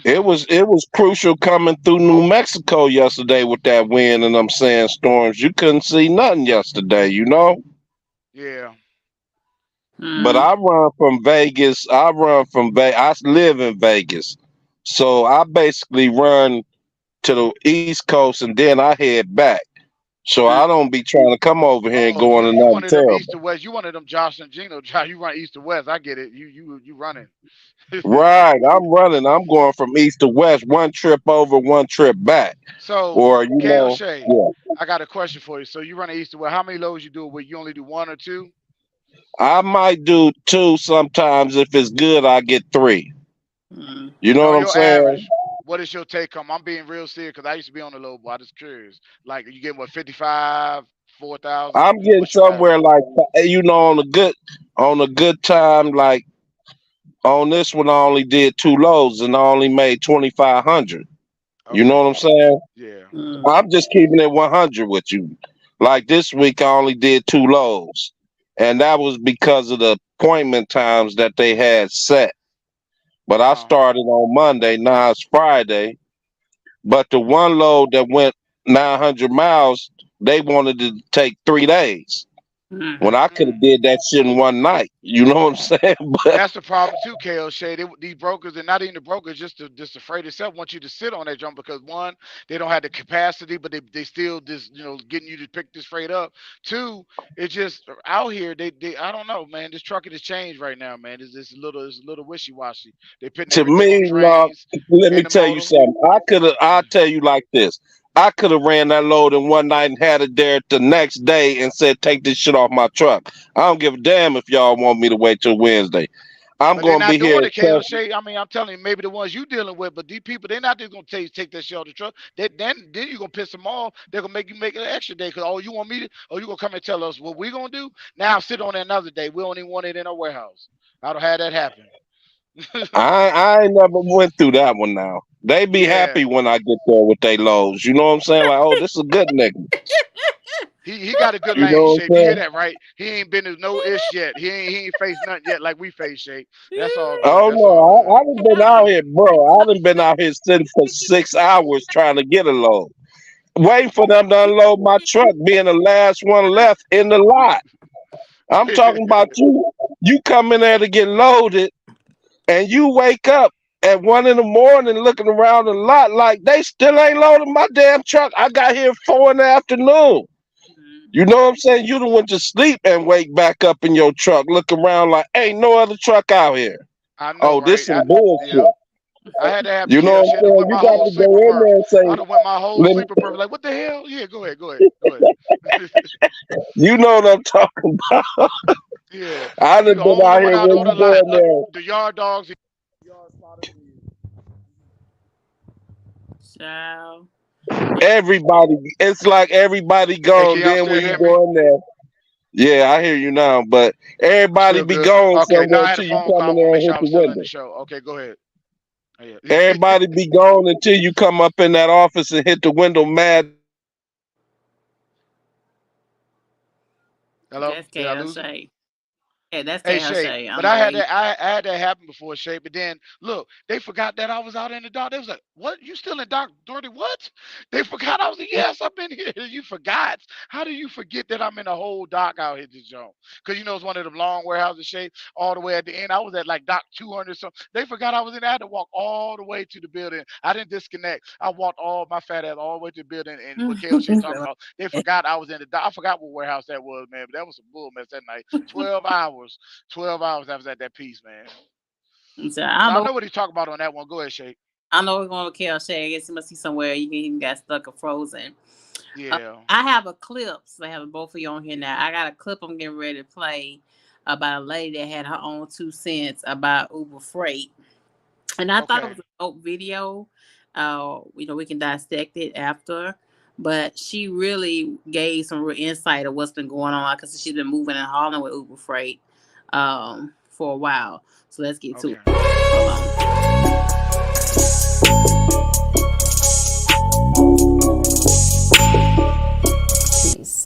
it was crucial coming through New Mexico yesterday with that wind and them sandstorms. You couldn't see nothing yesterday, you know. Yeah. But Mm. I run from Vegas. I run from Vegas. I live in Vegas, so I basically run to the East Coast and then I head back. So Mm. I don't be trying to come over here and Oh, go into you nothing wanted them east terrible. to west. You wanted them Josh and Gino. Josh, you run east to west. I get it. You running. Right, I'm running. I'm going from east to west, one trip over, one trip back. So, Or you Kale know, Shay, yeah. I got a question for you. So you run east to west. How many loads you do with? You only do one or two? I might do two sometimes. If it's good, I get three. Mm. You And know on what I'm your saying? average, what is your take home? I'm being real serious because I used to be on the load, boy. I just curious. Like you get what 55, 4,000. I'm getting What's your somewhere average? like on a good time, like on this one I only did two loads and I only made 2,500. You know Okay. what I'm saying? Yeah. Mm. I'm just keeping it 100 with you. Like this week I only did two loads. And that was because of the appointment times that they had set. But Uh I huh. started on Monday, now it's Friday. But the one load that went 900 miles, they wanted to take 3 days. When Mm. I could have Mm. did that shit in one night. You know what I'm saying? And But that's the problem too, KO Shade. These brokers, and not even the brokers, just the freight itself want you to sit on that jump because one, they don't have the capacity, but they still just getting you to pick this freight up. Two, it's just out here they I don't know, man. This trucking has changed right now, man. It's a little wishy washy. They putting to everything on me, no, trains, let me tell you intermodal. something. I'll tell you like this. I could have ran that load in one night and had it there the next day and said, take this shit off my truck. I don't give a damn if y'all want me to wait till Wednesday. I'm But they're gonna not be here. doing it, KO Shade. I mean, I'm telling you, maybe the ones you dealing with, but these people, they're not just gonna take that shit off the truck. Then you're gonna piss them off. They're gonna make you make an extra day because you want me to, you gonna come and tell us what we gonna do. Now sit on it another day. We don't even want it in our warehouse. I don't have that happen. I ain't never went through that one now. They be Yeah. happy when I get there with they loads. You know what I'm saying? Like, oh, this is a good nigga. He got a good You lane know what shape. I'm You hear saying? that, right? He ain't been to no ish yet. He ain't faced nothing yet like we face shape. That's all good. Oh That's all no, good. I done been out here, bro. I done been out here sitting for 6 hours trying to get a load. Waiting for them to unload my truck, being the last one left in the lot. I'm talking about you. You come in there to get loaded, and you wake up at 1 in the morning looking around the lot like they still ain't loading my damn truck. I got here 4 in the afternoon. Mm. You know what I'm saying? You done went to sleep and wake back up in your truck, look around like ain't no other truck out here. I know, Oh, this right? some Yep. bullshit. I had that happen, You know KL what I'm shit. I done saying? went You my got whole to sleeper go in berth. there and I say, done went my whole let me, sleeper berth. Like, what the hell? Yeah, go ahead, go ahead, go ahead. you know what I'm talking about. Yeah, I you done the been only out one here out when on the you go lot. in there. The yard dogs. Child. Everybody, it's like everybody Hey, can gone. y'all Then still when you hear me? go in there, yeah, I hear you now. But everybody Still be good. gone Okay, no, somewhere I had a till you phone come call. I in want to there make and sure hit I the was still in the window. show. Okay, go ahead. Yeah. Everybody be gone until you come up in that office and hit the window mad. Hello? That's Did I KL lose him? Shay. Yeah, that's Hey KL Shay, Shay. I but don't know I where had you. that happen before Shay. But then look, they forgot that I was out in the dock. They was like, "What? You still in dock, Dorothy? What?" They forgot I was like, "Yes, I've been here." You forgot? How do you forget that I'm in a whole dock out here, this joint? Because it's one of them long warehouses, Shay. All the way at the end, I was at like dock 200. So they forgot I was in there. I had to walk all the way to the building. I didn't disconnect. I walked all my fat ass all the way to the building. And what Kale Shay talking about? They forgot I was in the dock. I forgot what warehouse that was, man. But that was some bull mess that night. 12 hours. 12 hours I was at that piece, man. So I So don't I know. know what he's talking about on that one. Go ahead, Shay. I know we're going with KL Shay. I guess he must be somewhere you can got stuck or frozen. Yeah. I have a clips. I have both of you on here now. I got a clip I'm getting ready to play about a lady that had her own 2 cents about Uber Freight, and I thought it Okay. was a dope video. We can dissect it after, but she really gave some real insight of what's been going on because she's been moving and hauling with Uber Freight for a while. So let's get to it. Okay. Hold on.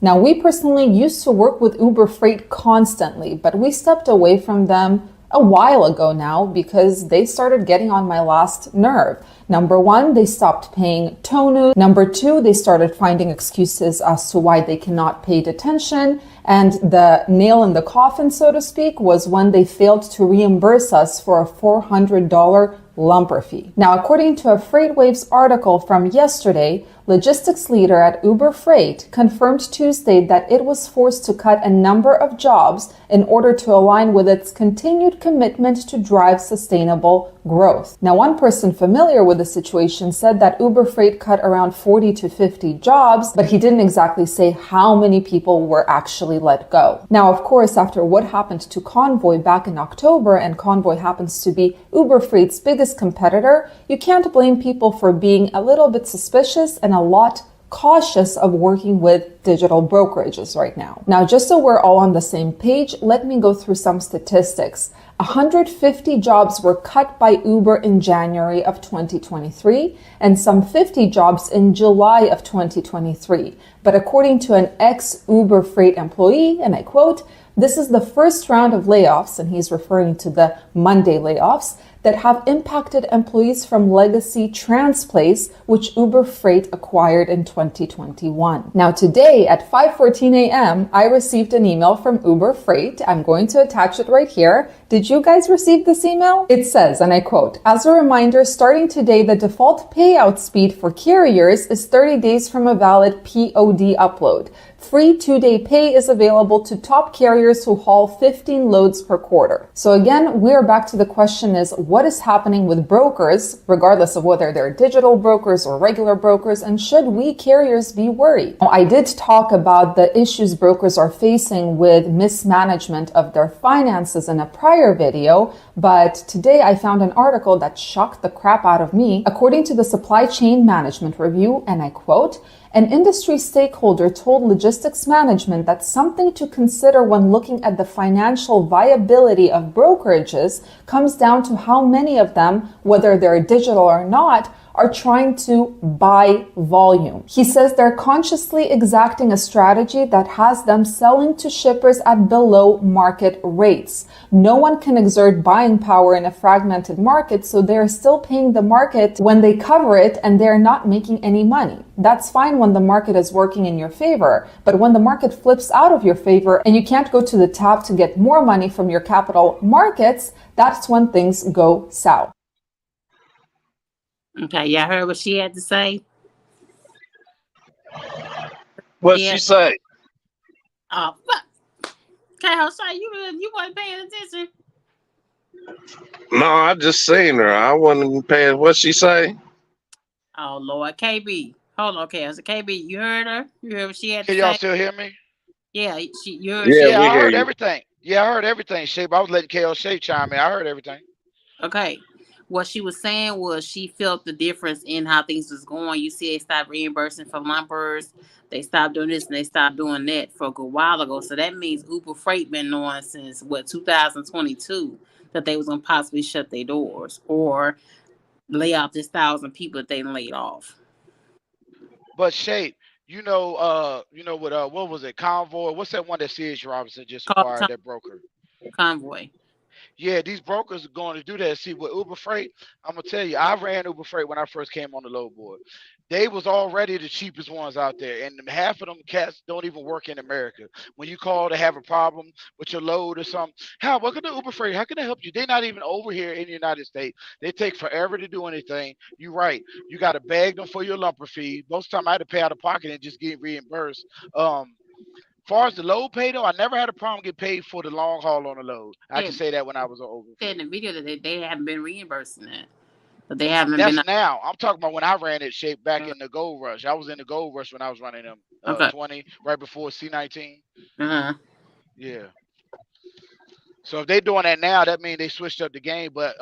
Now, we personally used to work with Uber Freight constantly, but we stepped away from them a while ago now because they started getting on my last nerve. Number one, they stopped paying Tonu. Number two, they started finding excuses as to why they cannot pay detention. And the nail in the coffin, so to speak, was when they failed to reimburse us for a $400 lumper fee. Now, according to a FreightWaves article from yesterday, logistics leader at Uber Freight confirmed Tuesday that it was forced to cut a number of jobs in order to align with its continued commitment to drive sustainable growth. Now, one person familiar with the situation said that Uber Freight cut around 40 to 50 jobs, but he didn't exactly say how many people were actually let go. Now, of course, after what happened to Convoy back in October, and Convoy happens to be Uber Freight's biggest competitor, you can't blame people for being a little bit suspicious and a lot cautious of working with digital brokerages right now. Now, just so we're all on the same page, let me go through some statistics. 150 jobs were cut by Uber in January of 2023 and some 50 jobs in July of 2023. But according to an ex-Uber Freight employee, and I quote, "This is the first round of layoffs," and he's referring to the Monday layoffs, "that have impacted employees from legacy Transplace, which Uber Freight acquired in 2021. Now today at 5:14 a.m., I received an email from Uber Freight. I'm going to attach it right here. Did you guys receive this email? It says, and I quote, "As a reminder, starting today, the default payout speed for carriers is 30 days from a valid POD upload. Free 2-day pay is available to top carriers who haul 15 loads per quarter." So again, we're back to the question is, what is happening with brokers, regardless of whether they're digital brokers or regular brokers, and should we carriers be worried? Now, I did talk about the issues brokers are facing with mismanagement of their finances in a prior video, but today I found an article that shocked the crap out of me. According to the Supply Chain Management Review, and I quote, "An industry stakeholder told logistics management that something to consider when looking at the financial viability of brokerages comes down to how many of them, whether they're digital or not, are trying to buy volume." He says they're consciously exacting a strategy that has them selling to shippers at below market rates. No one can exert buying power in a fragmented market, so they're still paying the market when they cover it and they're not making any money. That's fine when the market is working in your favor, but when the market flips out of your favor and you can't go to the top to get more money from your capital markets, that's when things go south. Okay, y'all heard what she had to say? What Yeah. she say? Oh, fuck. Okay, Jose, you weren't paying attention. No, I just seen her. I wasn't paying. What she say? Oh, Lord. KB. Hold on, okay. So, KB, you heard her? You heard what she had to Can y'all say? still hear me? Yeah, you heard Yeah, she. Yeah, we I hear heard you. everything. Yeah, I heard everything, Shape. I was letting KL Shape chime in. I heard everything. Okay. What she was saying was she felt the difference in how things was going. You see, they stopped reimbursing for lumpers. They stopped doing this and they stopped doing that for a good while ago. So that means Uber Freight been knowing since 2022 that they was gonna possibly shut their doors or lay off this 1,000 people that they laid off. But Shape, what was it? Convoy. What's that one that C.H. Robinson just Call acquired? That broker. convoy. Yeah, these brokers are going to do that. See, with Uber Freight, I'm gonna tell you, I ran Uber Freight when I first came on the load board. They was already the cheapest ones out there, and half of them cats don't even work in America. When you call to have a problem with your load or something, how welcome to Uber Freight. How can I help you? They're not even over here in the United States. They take forever to do anything. You're right. You got to bag them for your lumper fee. Most of the time, I had to pay out of pocket and just get reimbursed. Far as the load pay though, I never had a problem get paid for the long haul on the load. I can Said, say that when I was on Uber said in Freight. the video that they haven't been reimbursing that. But they haven't been That's now. I'm talking about when I ran it shape back uh, in the gold rush. I was in the gold rush when I was running them okay. 20 right before C19. Uh-huh. Yeah. So if they're doing that now, that means they switched up the game. But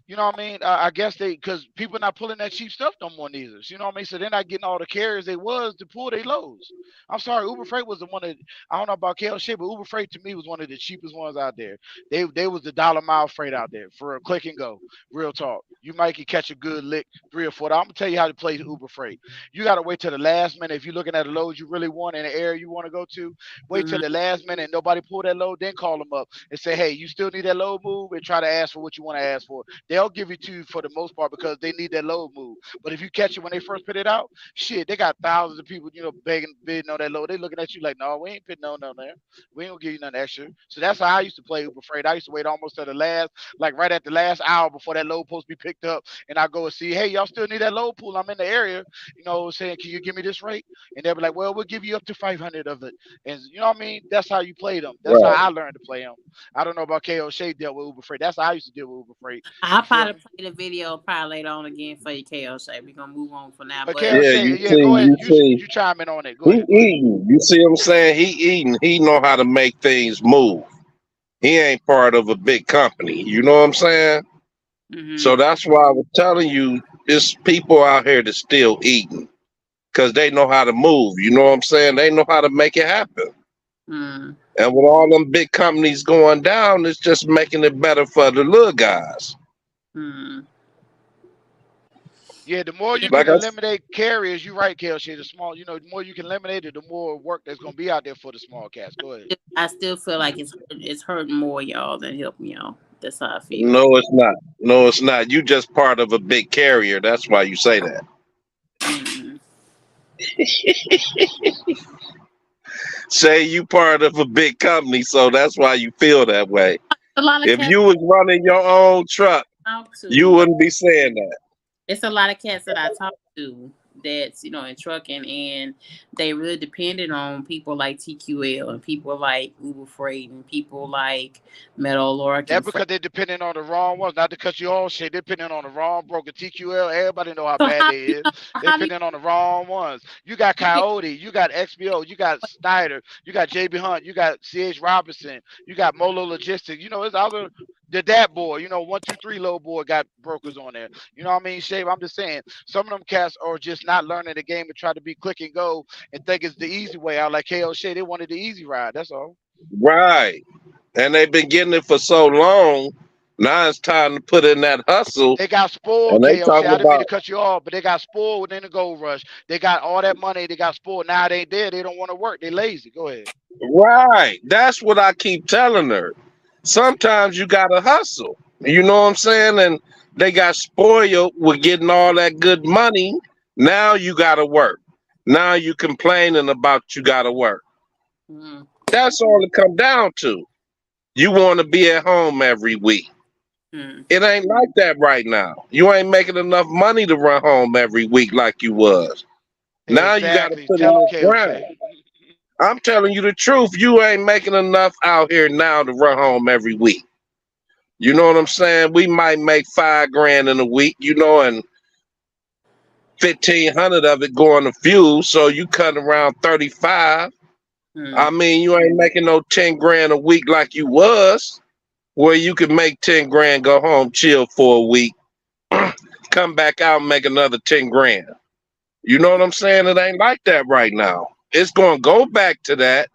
You know what I mean? I guess because people not pulling that cheap stuff no more neither. You know what I mean? So they're not getting all the carriers they was to pull their loads. I'm sorry, Uber Freight was the one that I don't know about KL Shape, but Uber Freight to me was one of the cheapest ones out there. They was the dollar mile freight out there for a click and go. Real talk. You might can catch a good lick, $3 or $4. I'm gonna tell you how to play Uber Freight. You gotta wait till the last minute if you're looking at a load you really want in the area you want to go to. Wait till Mhm. the last minute and nobody pull that load, then call them up and say, hey, you still need that load move, and try to ask for what you want to ask for. They'll give it to you for the most part because they need that load move. But if you catch it when they first put it out, shit, they got thousands of people, begging, bidding on that load. They looking at you like, no, we ain't putting no there. We ain't gonna give you nothing extra. So that's how I used to play Uber Freight. I used to wait almost to the last, like right at the last hour before that load supposed to be picked up, and I go and see, hey, y'all still need that load pool? I'm in the area, saying, can you give me this rate? And they'll be like, well, we'll give you up to 500 of it. And you know what I mean? That's how you play them. That's how Right. I learned to play them. I don't know about KO Shea dealt with Uber Freight. That's how I used to deal with Uber Freight. I'll You feel probably me? play the video probably later on again for you, KO Shape. We're gonna move on for now. But But KO Yeah, Shea, you yeah, see, go ahead. you see, You chime in on it. Go he ahead. Go ahead. eating. You see what I'm saying? He eating. He know how to make things move. He ain't part of a big company. You know what I'm saying? So mm-hmm. that's why I was telling you, there's people out here that's still eating because they know how to move. You know what I'm saying? They know how to make it happen. Mm. And with all them big companies going down, it's just making it better for the little guys. Mm. Yeah, the more Yeah, you Like can I, eliminate carriers, you're right, KO Shea. The more you can eliminate it, the more work there's gonna be out there for the small cats. Go ahead. I still feel like it's hurting more y'all than helping y'all. That's how I feel. no, it's not. No, it's not. You just part of a big carrier. That's why you say that. Mm. Say you part of a big company, so that's why you feel that way. A lot of If cats you was running your own truck, I talk you to. wouldn't be saying that. It's a lot of cats that I talk to that's in trucking, and they really depended on people like TQL and people like Uber Freight and people like Meadow Lark That and Freight. because they're depending on the wrong ones, not to cut you off, shit. They're depending on the wrong broker. TQL, everybody know how So bad how they you is. know They're how many depending on the wrong ones. You got you can Coyote, you got XBO, you got Snyder, you got JB Hunt, you got CH Robinson, you got Molo Logistics. It's other the dat boy, 123 low boy got brokers on there. You know what I mean? Shave. I'm just saying some of them cats are just not learning the game and try to be click and go and think it's the easy way out. Like KO Shay, they wanted the easy ride. That's all. Right. And they've been getting it for so long. Now it's time to put in that hustle. They got spoiled, And they KO. talking I didn't mean about to cut you off, but they got spoiled within the gold rush. They got all that money. They got spoiled. Now they there. They don't want to work. They lazy. Go ahead. right. That's what I keep telling her. Sometimes you gotta hustle. You know what I'm saying? And they got spoiled with getting all that good money. Now you gotta work. Now you complaining about you gotta work. mm, That's all it come down to. You want to be at home every week. mm. It ain't like that right now. You ain't making enough money to run home every week like you was. Now you got to Exactly. put in Tell them, that KO grind. Shay. I'm telling you the truth. You ain't making enough out here now to run home every week. You know what I'm saying? We might make 5 grand in a week, and 1,500 of it going to fuel. So you cutting around 35. I Mm. mean, you ain't making no 10 grand a week like you was, where you could make 10 grand, go home, chill for a week, come back out and make another 10 grand. You know what I'm saying? It ain't like that right now. It's gonna go back to that,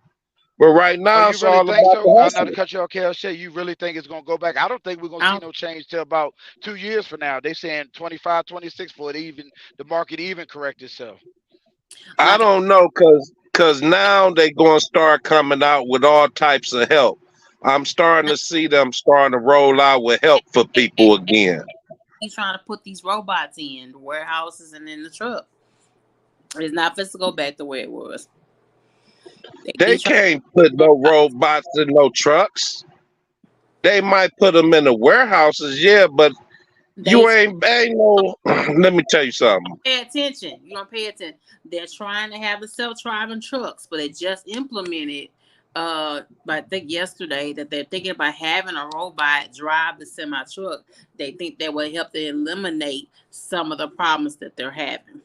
but right Oh, now you it's really all think about so? the Not to hustle. cut you off, KO Shay. You really think it's gonna go back? I don't think we're gonna I see don't, no change till about 2 years from now. They saying 25, 26 for it even the market even correct itself. I like don't know, cause now they gonna start coming out with all types of help. I'm starting to see them starting to roll out with help for people again. he's trying to put these robots in the warehouses and in the truck. It's not supposed to go back the way it was. They They try can't put no robots. robots in no trucks. They might put them in the warehouses, yeah, but They you ain't no. Let me tell you something. pay attention. You don't pay attention. They're trying to have the self-driving trucks, but they just implemented. I think yesterday that they're thinking about having a robot drive the semi truck. They think that will help to eliminate some of the problems that they're having.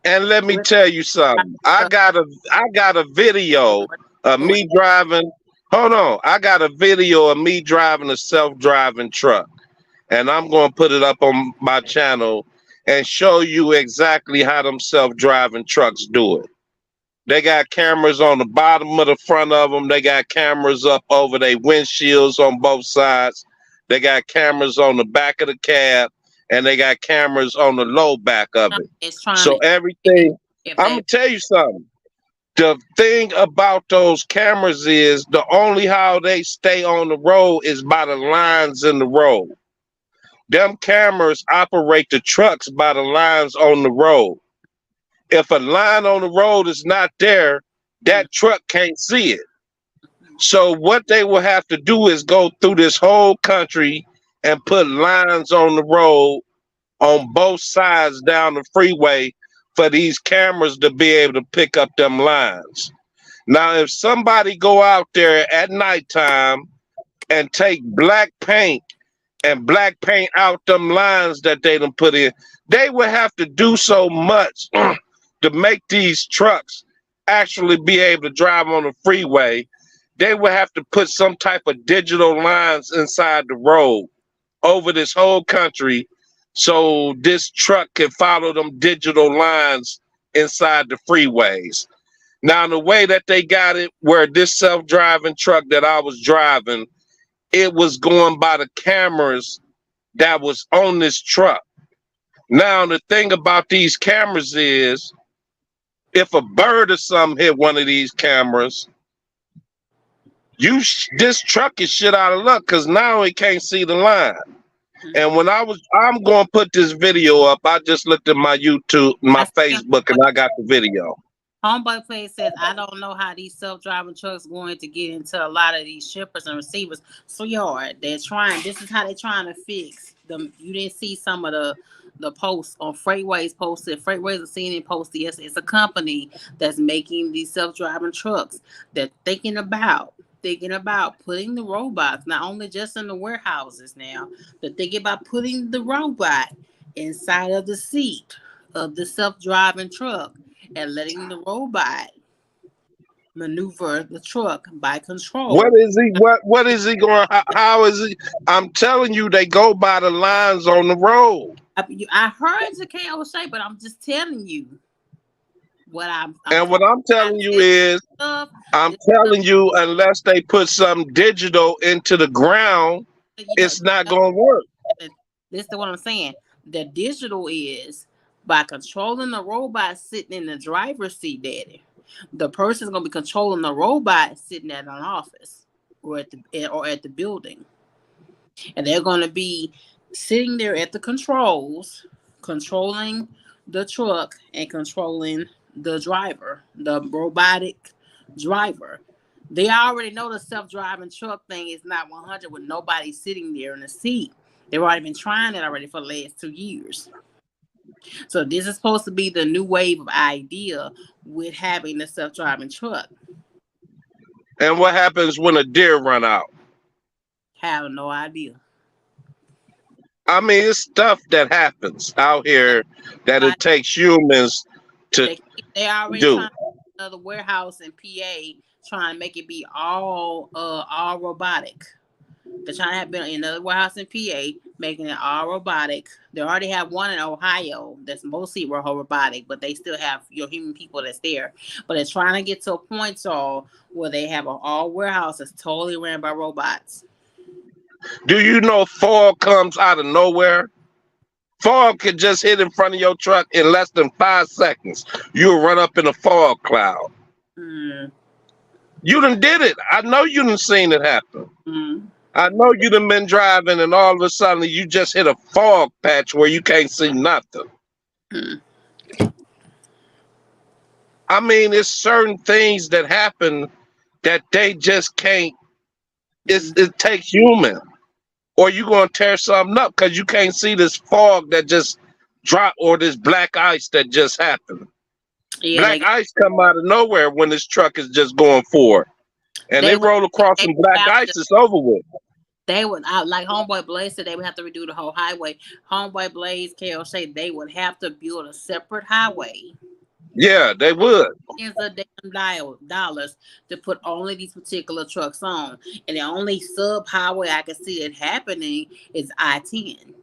And let me With tell you something. I got a video of me driving. Hold on. I got a video of me driving a self-driving truck. and I'm going to put it up on my channel and show you exactly how them self-driving trucks do it. They got cameras on the bottom of the front of them. They got cameras up over their windshields on both sides. They got cameras on the back of the cab, and they got cameras on the low back of it. It's trying So to everything, if I'm they gonna tell you something. The thing about those cameras is the only how they stay on the road is by the lines in the road. Them cameras operate the trucks by the lines on the road. If a line on the road is not there, mm, that truck can't see it. So what they will have to do is go through this whole country and put lines on the road on both sides down the freeway for these cameras to be able to pick up them lines. Now, if somebody go out there at nighttime and take black paint and black paint out them lines that they done put in, they would have to do so much to make these trucks actually be able to drive on the freeway. They would have to put some type of digital lines inside the road over this whole country so this truck can follow them digital lines inside the freeways. Now, the way that they got it, where this self-driving truck that I was driving, it was going by the cameras that was on this truck. Now, the thing about these cameras is, if a bird or something hit one of these cameras, this truck is shit out of luck because now it can't see the line. And when I'm going to put this video up. I just looked at my YouTube, my I see Facebook, and I got the video. Homeboy Play says, I don't know how these self-driving trucks going to get into a lot of these shippers and receivers. So they're trying. This is how they're trying to fix them. You didn't see some of the posts on Freightways posted. Freightways are seeing it posted. Yes, it's a company that's making these self-driving trucks. They're thinking about putting the robots not only just in the warehouses now, but thinking about putting the robot inside of the seat of the self-driving truck and letting the robot maneuver the truck by What control. is he? What is he going? How is he? I'm telling you, they go by the lines on the road. I heard the KO say, but I'm just telling you what I'm And what I'm telling you this is, stuff. I'm This stuff, telling you, unless they put something digital into the ground, you know, it's not going to work. this is what I'm saying. The digital is by controlling the robot sitting in the driver's seat, daddy. The person's gonna be controlling the robot sitting at an office or at the building, and they're gonna be sitting there at the controls, controlling the truck and controlling the driver, the robotic driver. They already know the self-driving truck thing is not 100 with nobody sitting there in the seat. They've already been trying it already for the last 2 years. So this is supposed to be the new wave of idea with having the self-driving truck. And what happens when a deer run out? Have no idea. I mean, it's stuff that happens out here that Like it takes humans to they already do. trying to another warehouse in PA trying to make it be all robotic. They're trying to have been another warehouse in PA making it all robotic. They already have one in Ohio that's mostly robotic, but they still have your human people that's there. But they're trying to get to a point where they have an all warehouse that's totally ran by robots. Do you know fog comes out of nowhere? Fog can just hit in front of your truck in less than 5 seconds. You'll run up in a fog cloud. Mm. You done did it. I know you done seen it happen. Mm. I know you done been driving and all of a sudden you just hit a fog patch where you can't see nothing. Mm. I mean, it's certain things that happen that they just can't. It takes human, or you gonna tear something up because you can't see this fog that just dropped or this black ice that just happened. Yeah, Black ice come out of nowhere when this truck is just going forward, and they roll across some black ice. It's over with. They would like Homeboy Blaze said they would have to redo the whole highway. Homeboy Blaze, KO say they would have to build a separate highway. Yeah, they would. Ends up dollars to put only these particular trucks on. And the only sub highway I can see it happening is I-10.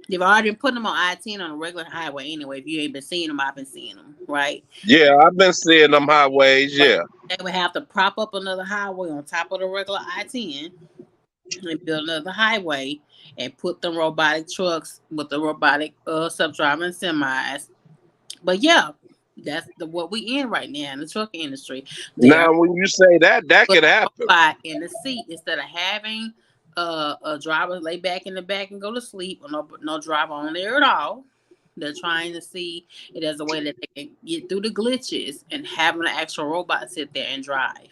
They've already been putting them on I-10 on a regular highway anyway. If you ain't been seeing them, I've been seeing them, right? Yeah, I've been seeing them highways. But Yeah. they would have to prop up another highway on top of the regular I-10 and build another highway and put them robotic trucks with the robotic self-driving semis. But yeah, that's what we in right now in the truck industry. They are Now, when you say that, that putting could a happen. robot in the seat instead of having a driver lay back in the back and go to sleep, or no driver on there at all. They're trying to see it as a way that they can get through the glitches and having an actual robot sit there and drive.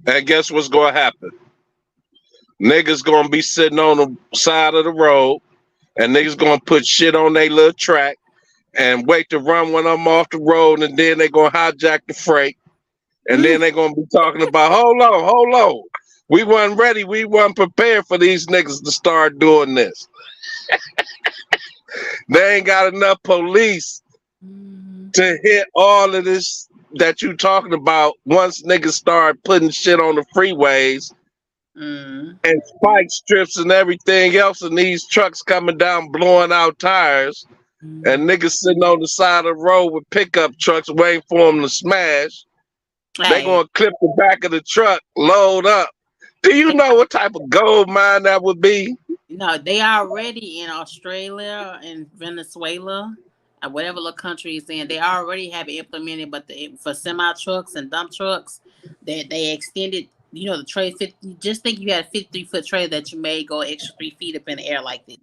And guess what's going to happen? Niggas going to be sitting on the side of the road, and niggas going to put shit on their little track and wait to run one of them off the road, and then they going to hijack the freight. And then they're going to be talking about, hold on. We weren't ready. We weren't prepared for these niggas to start doing this. They ain't got enough police to hit all of this that you talking about once niggas start putting shit on the freeways and spike strips and everything else, and these trucks coming down blowing out tires, and niggas sitting on the side of the road with pickup trucks waiting for them to smash. They gonna clip the back of the truck, load up. Do you know what type of gold mine that would be? No, they already in Australia and Venezuela, or whatever little country it's in. They already have it implemented, but for semi trucks and dump trucks, they extended. You know, the tray 50. Just think you had a 53-foot tray that you may go extra 3 feet up in the air like this.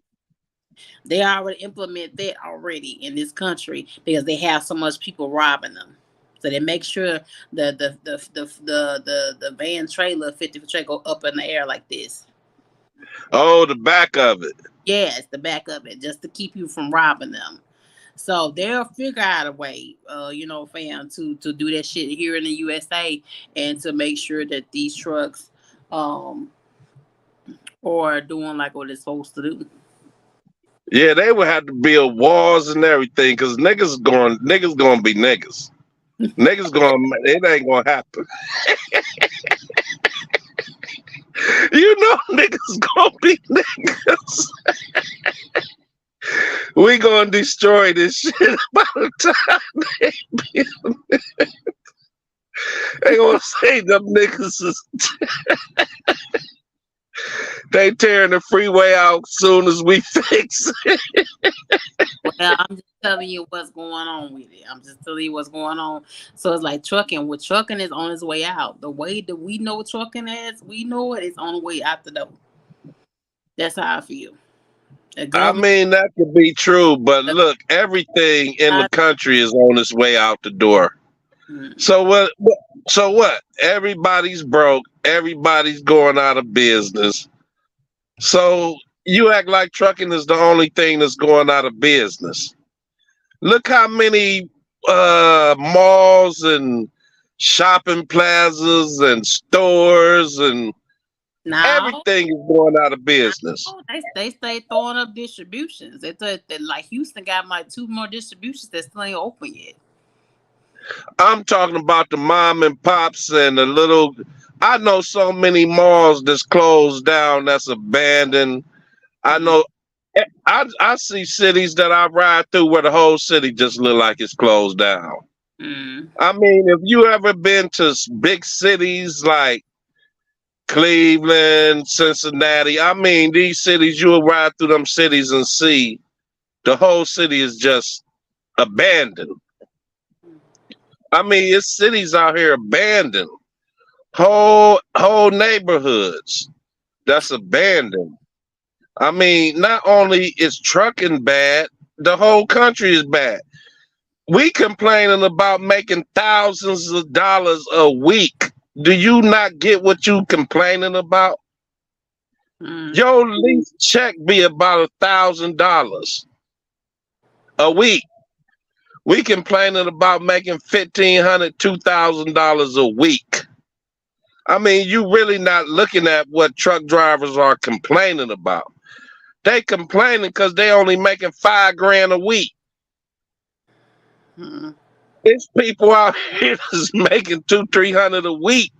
They already implement that already in this country because they have so much people robbing them. So they make sure the van trailer 50-foot tray go up in the air like this. Oh, the back of it. Yes, the back of it, just to keep you from robbing them. So they'll figure out a way, fam, to do that shit here in the USA and to make sure that these trucks are doing like what it's supposed to do. Yeah, they would have to build walls and everything because niggas gonna be niggas. It ain't gonna happen. You know niggas gonna be niggas. We gonna destroy this shit by the time they build it. They gonna say them niggas is they tearing the freeway out soon as we fix it. Well, I'm just telling you what's going on with it. I'm just telling you what's going on. So it's like trucking. Well, trucking is on its way out. The way that we know trucking is, we know it is on the way out the door. That's how I feel. I mean, that could be true, but look, everything in the country is on its way out the door. So what? So what? Everybody's broke. Everybody's going out of business. So you act like trucking is the only thing that's going out of business. Look how many malls and shopping plazas and stores and everything is going out of business. They stay throwing up distributions. They thought that like Houston got like 2 more distributions that still ain't open yet. I'm talking about the mom and pops and the little. I know so many malls that's closed down, that's abandoned. I know. I see cities that I ride through where the whole city just look like it's closed down. I mean, if you ever been to big cities like Cleveland, Cincinnati, I mean, these cities, you'll ride through them cities and see the whole city is just abandoned. I mean, it's cities out here abandoned. Whole neighborhoods that's abandoned. I mean, not only is trucking bad, the whole country is bad. We complaining about making thousands of dollars a week. Do you not get what you complaining about? Your least check be about $1,000 a week. We complaining about making $1,500, $2,000 a week. I mean, you really not looking at what truck drivers are complaining about. They complaining because they only making $5,000 a week. There's people out here that's making 200-300 a week.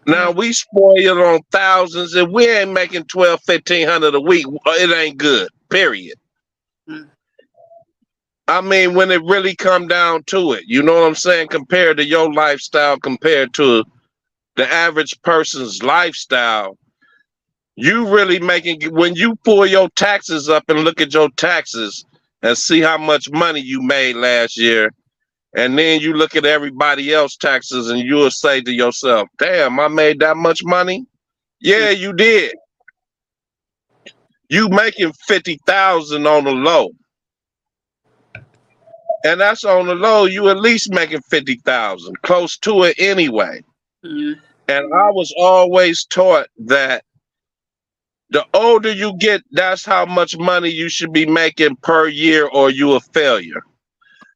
Now Mm, we spoil on thousands, and we ain't making 1,200-1,500 a week. It ain't good. Period. mm, I mean, when it really come down to it, you know what I'm saying? Compared to your lifestyle, compared to the average person's lifestyle, you really making when you pull your taxes up and look at your taxes and see how much money you made last year, and then you look at everybody else taxes and you'll say to yourself, damn, I made that much money. mm, Yeah, you did. You making 50,000 on the low, and that's on the low. You at least making 50,000, close to it anyway. mm. And I was always taught that the older you get, that's how much money you should be making per year, or you a failure.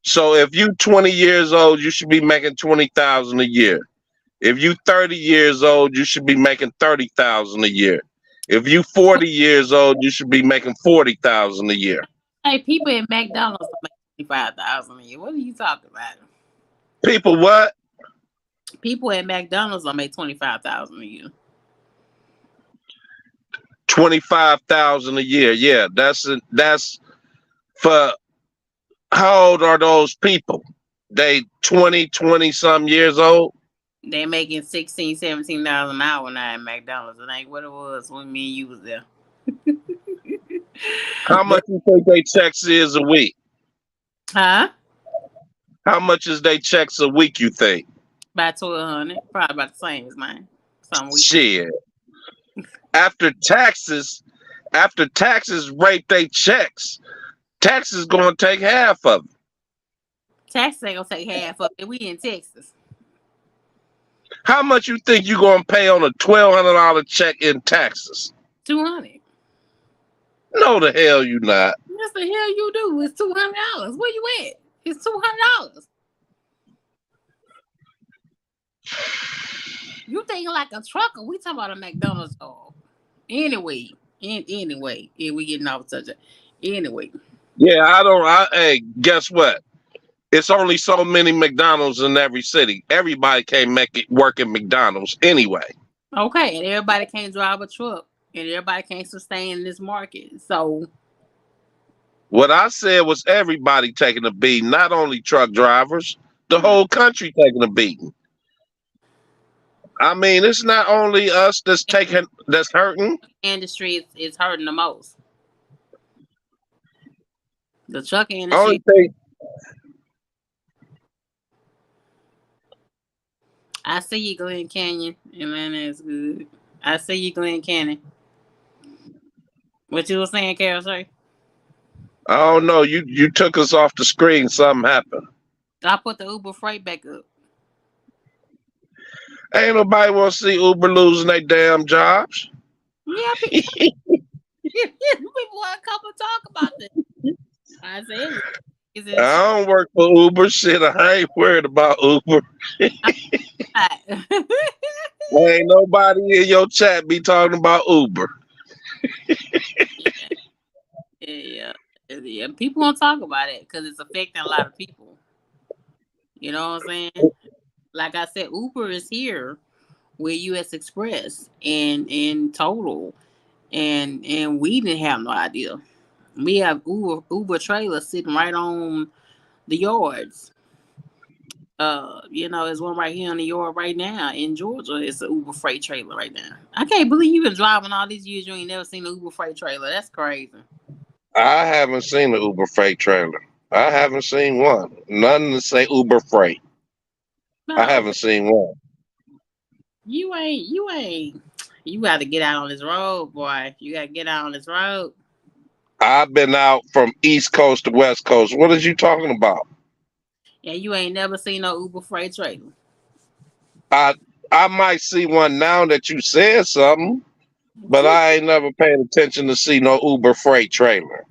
So if you 20 years old, you should be making 20,000 a year. If you 30 years old, you should be making 30,000 a year. If you 40 years old, you should be making 40,000 a year. Hey, people at McDonald's will make 25,000 a year. What are you talking about? People, what? People at McDonald's will make 25,000 a year. 25,000 a year. Yeah, that's for how old are those people? They 20 some years old. They're making $16, $17 an hour now at McDonald's. It ain't what it was when me and you was there. How much But you think they checks is a week? huh? How much is they checks a week, you think? About 1,200, probably about the same as mine. Some weeks. Shit. After taxes, rape they checks. Taxes gonna take half of it. Taxes ain't gonna take half of it. We in Texas. How much you think you gonna pay on a $1,200 check in taxes? 200. No, the hell you not. What the hell you do? It's $200. Where you at? It's $200. You thinking like a trucker? We talking about a McDonald's dog. Anyway, yeah, we getting off subject. Anyway, Yeah, hey, guess what? It's only so many McDonald's in every city. Everybody can't make it work in McDonald's anyway. okay, and everybody can't drive a truck, and everybody can't sustain this market. So What I said was everybody taking a beating, not only truck drivers, the mm, whole country taking a beating. I mean, it's not only us that's hurting. industry is hurting the most. The truck Only industry. thing, I see you, Glen Canyon. Atlanta is good. I see you, Glen Canyon. What you were saying, Carol? Sorry. I don't know. You took us off the screen. Something happened. I put the Uber freight back up. Ain't nobody want to see Uber losing their damn jobs. Yeah, people want to come and talk about this. I said, is it I don't work for Uber. Shit, I ain't worried about Uber. Ain't nobody in your chat be talking about Uber. yeah. People want to talk about it because it's affecting a lot of people. You know what I'm saying? Like I said, Uber is here with US Express and in total, and we didn't have no idea. We have Uber trailers sitting right on the yards. There's one right here in the yard right now in Georgia. It's an Uber freight trailer right now. I can't believe you've been driving all these years. You ain't never seen an Uber freight trailer. That's crazy. I haven't seen an Uber freight trailer. I haven't seen one. Nothing to say Uber freight. No, I haven't seen one. you ain't. You got to get out on this road, boy. You got to get out on this road. I've been out from East Coast to West Coast. What are you talking about? Yeah, you ain't never seen no Uber freight trailer. I might see one now that you said something, but I ain't never paid attention to see no Uber freight trailer.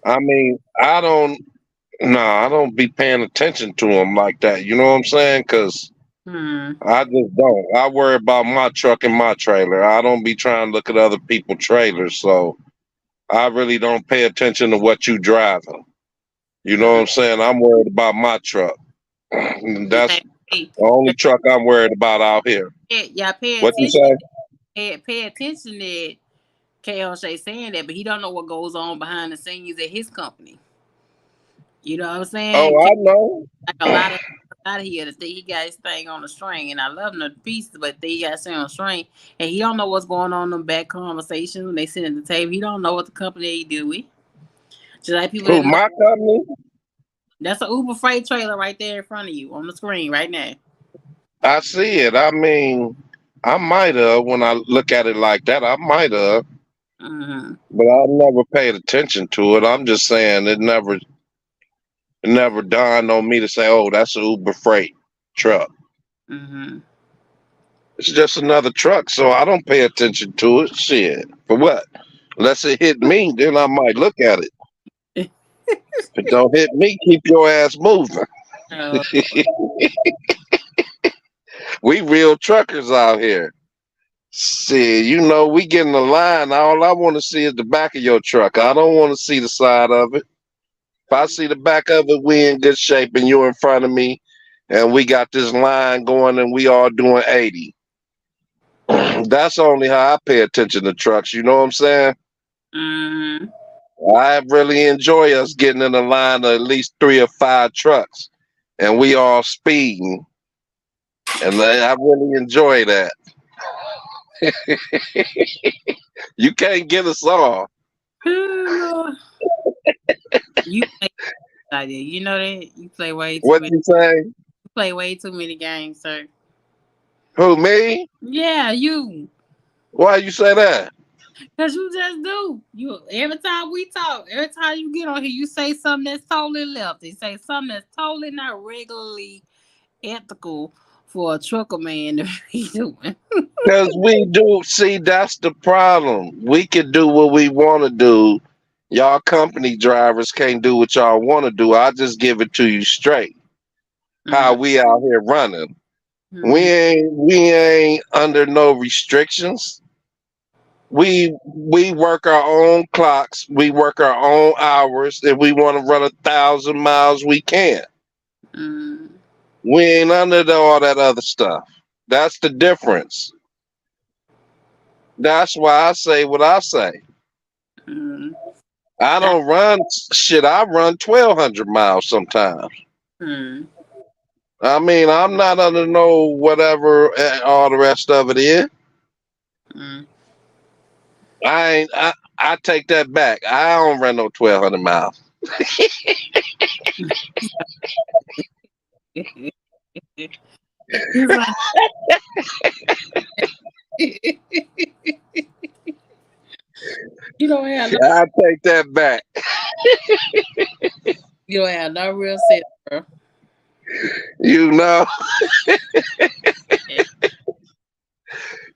I mean, I don't be paying attention to them like that. You know what I'm saying? Because I just don't. I worry about my truck and my trailer. I don't be trying to look at other people's trailers. So I really don't pay attention to what you driving. You know what Mm. I'm saying? I'm worried about my truck. That's Hey, hey, the only truck I'm worried about out here. y'all pay What you attention. say? Pay attention that KL Shay saying that, but he don't know what goes on behind the scenes at his company. You know what I'm saying? Oh, I know. Like a lot of out here to think he got his thing on the string, and I love him to pieces, but he got his on the string, and he don't know what's going on in them back conversations when they sit at the table. He don't know what the company he deal with. Just like people Who, that know. my company? That's an Uber freight trailer right there in front of you on the screen right now. I see it. I mean, I might have when I look at it like that. I might have, Mm-hmm. but I never paid attention to it. I'm just saying it never dawned on me to say, "Oh, that's an Uber freight truck." Mm-hmm. It's just another truck, so I don't pay attention to it. Shit, for what? Unless it hit me, then I might look at it. If it don't hit me, keep your ass moving. Oh, We real truckers out here. See, we get in the line. All I want to see is the back of your truck. I don't want to see the side of it. If I see the back of it, we in good shape, and you're in front of me, and we got this line going, and we all doing 80. That's only how I pay attention to trucks. You know what I'm saying? mm-hmm. I really enjoy us getting in a line of at least 3 or 5 trucks, and we all speeding, and I really enjoy that. You can't get us all. Oh, Lord. You play like that. You know that you play way too What many. you say? You play way too many games, sir. Who, me? Yeah, you. Why you say that? Cause you just do. You every time we talk, every time you get on here, you say something that's totally left. You say something that's totally not regularly ethical for a trucker man to be doing. Because we do. See, that's the problem. We can do what we want to do. Y'all company drivers can't do what y'all want to do. I just give it to you straight. How we out here running. We Mm-hmm. ain't under no restrictions. We work our own clocks. We work our own hours. If we want to run 1,000 miles, we can. Mm-hmm. We ain't under all that other stuff. That's the difference. That's why I say what I say. Mm-hmm. I don't run shit. I run 1,200 miles sometimes. Mm-hmm. I mean, I'm not under no whatever all the rest of it is. Mm-hmm. I ain't. I take that back. I don't run no 1,200 miles. He's like, you don't have no, I take that back. you don't have no real sense, bro. You know, And, and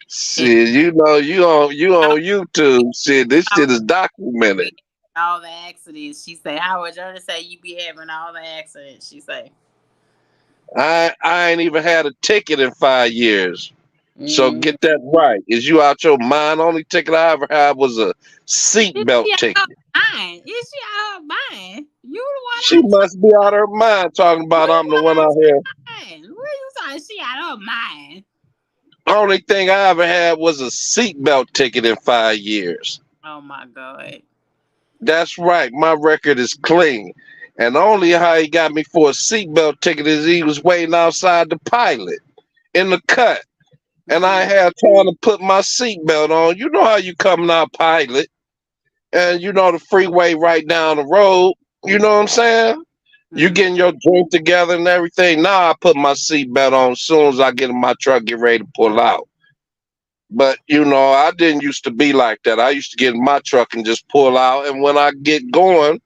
shit. You on YouTube. Shit, this Howard shit is documented. be all the accidents. She say Howard Journey say you be having all the accidents. She say. I ain't even had a ticket in 5 years. So Mm-hmm. get that right. Is you out your mind? Only ticket I ever had was a Is seatbelt she out ticket. her mind? Is she out her mind? You the one She out must be out her mind talking you about the I'm the one one out out here. your mind. What are you talking? She out her mind. Only thing I ever had was a seatbelt ticket in 5 years. Oh my god. That's right. My record is clean. And only how he got me for a seatbelt ticket is he was waiting outside the pilot in the cut. And I Mm, had time to put my seatbelt on. You know how you coming out pilot and the freeway right down the road. You know what I'm saying? You mm, getting your drink together and everything. Now I put my seatbelt on as soon as I get in my truck, get ready to pull out. But I didn't used to be like that. I used to get in my truck and just pull out. And when I get going,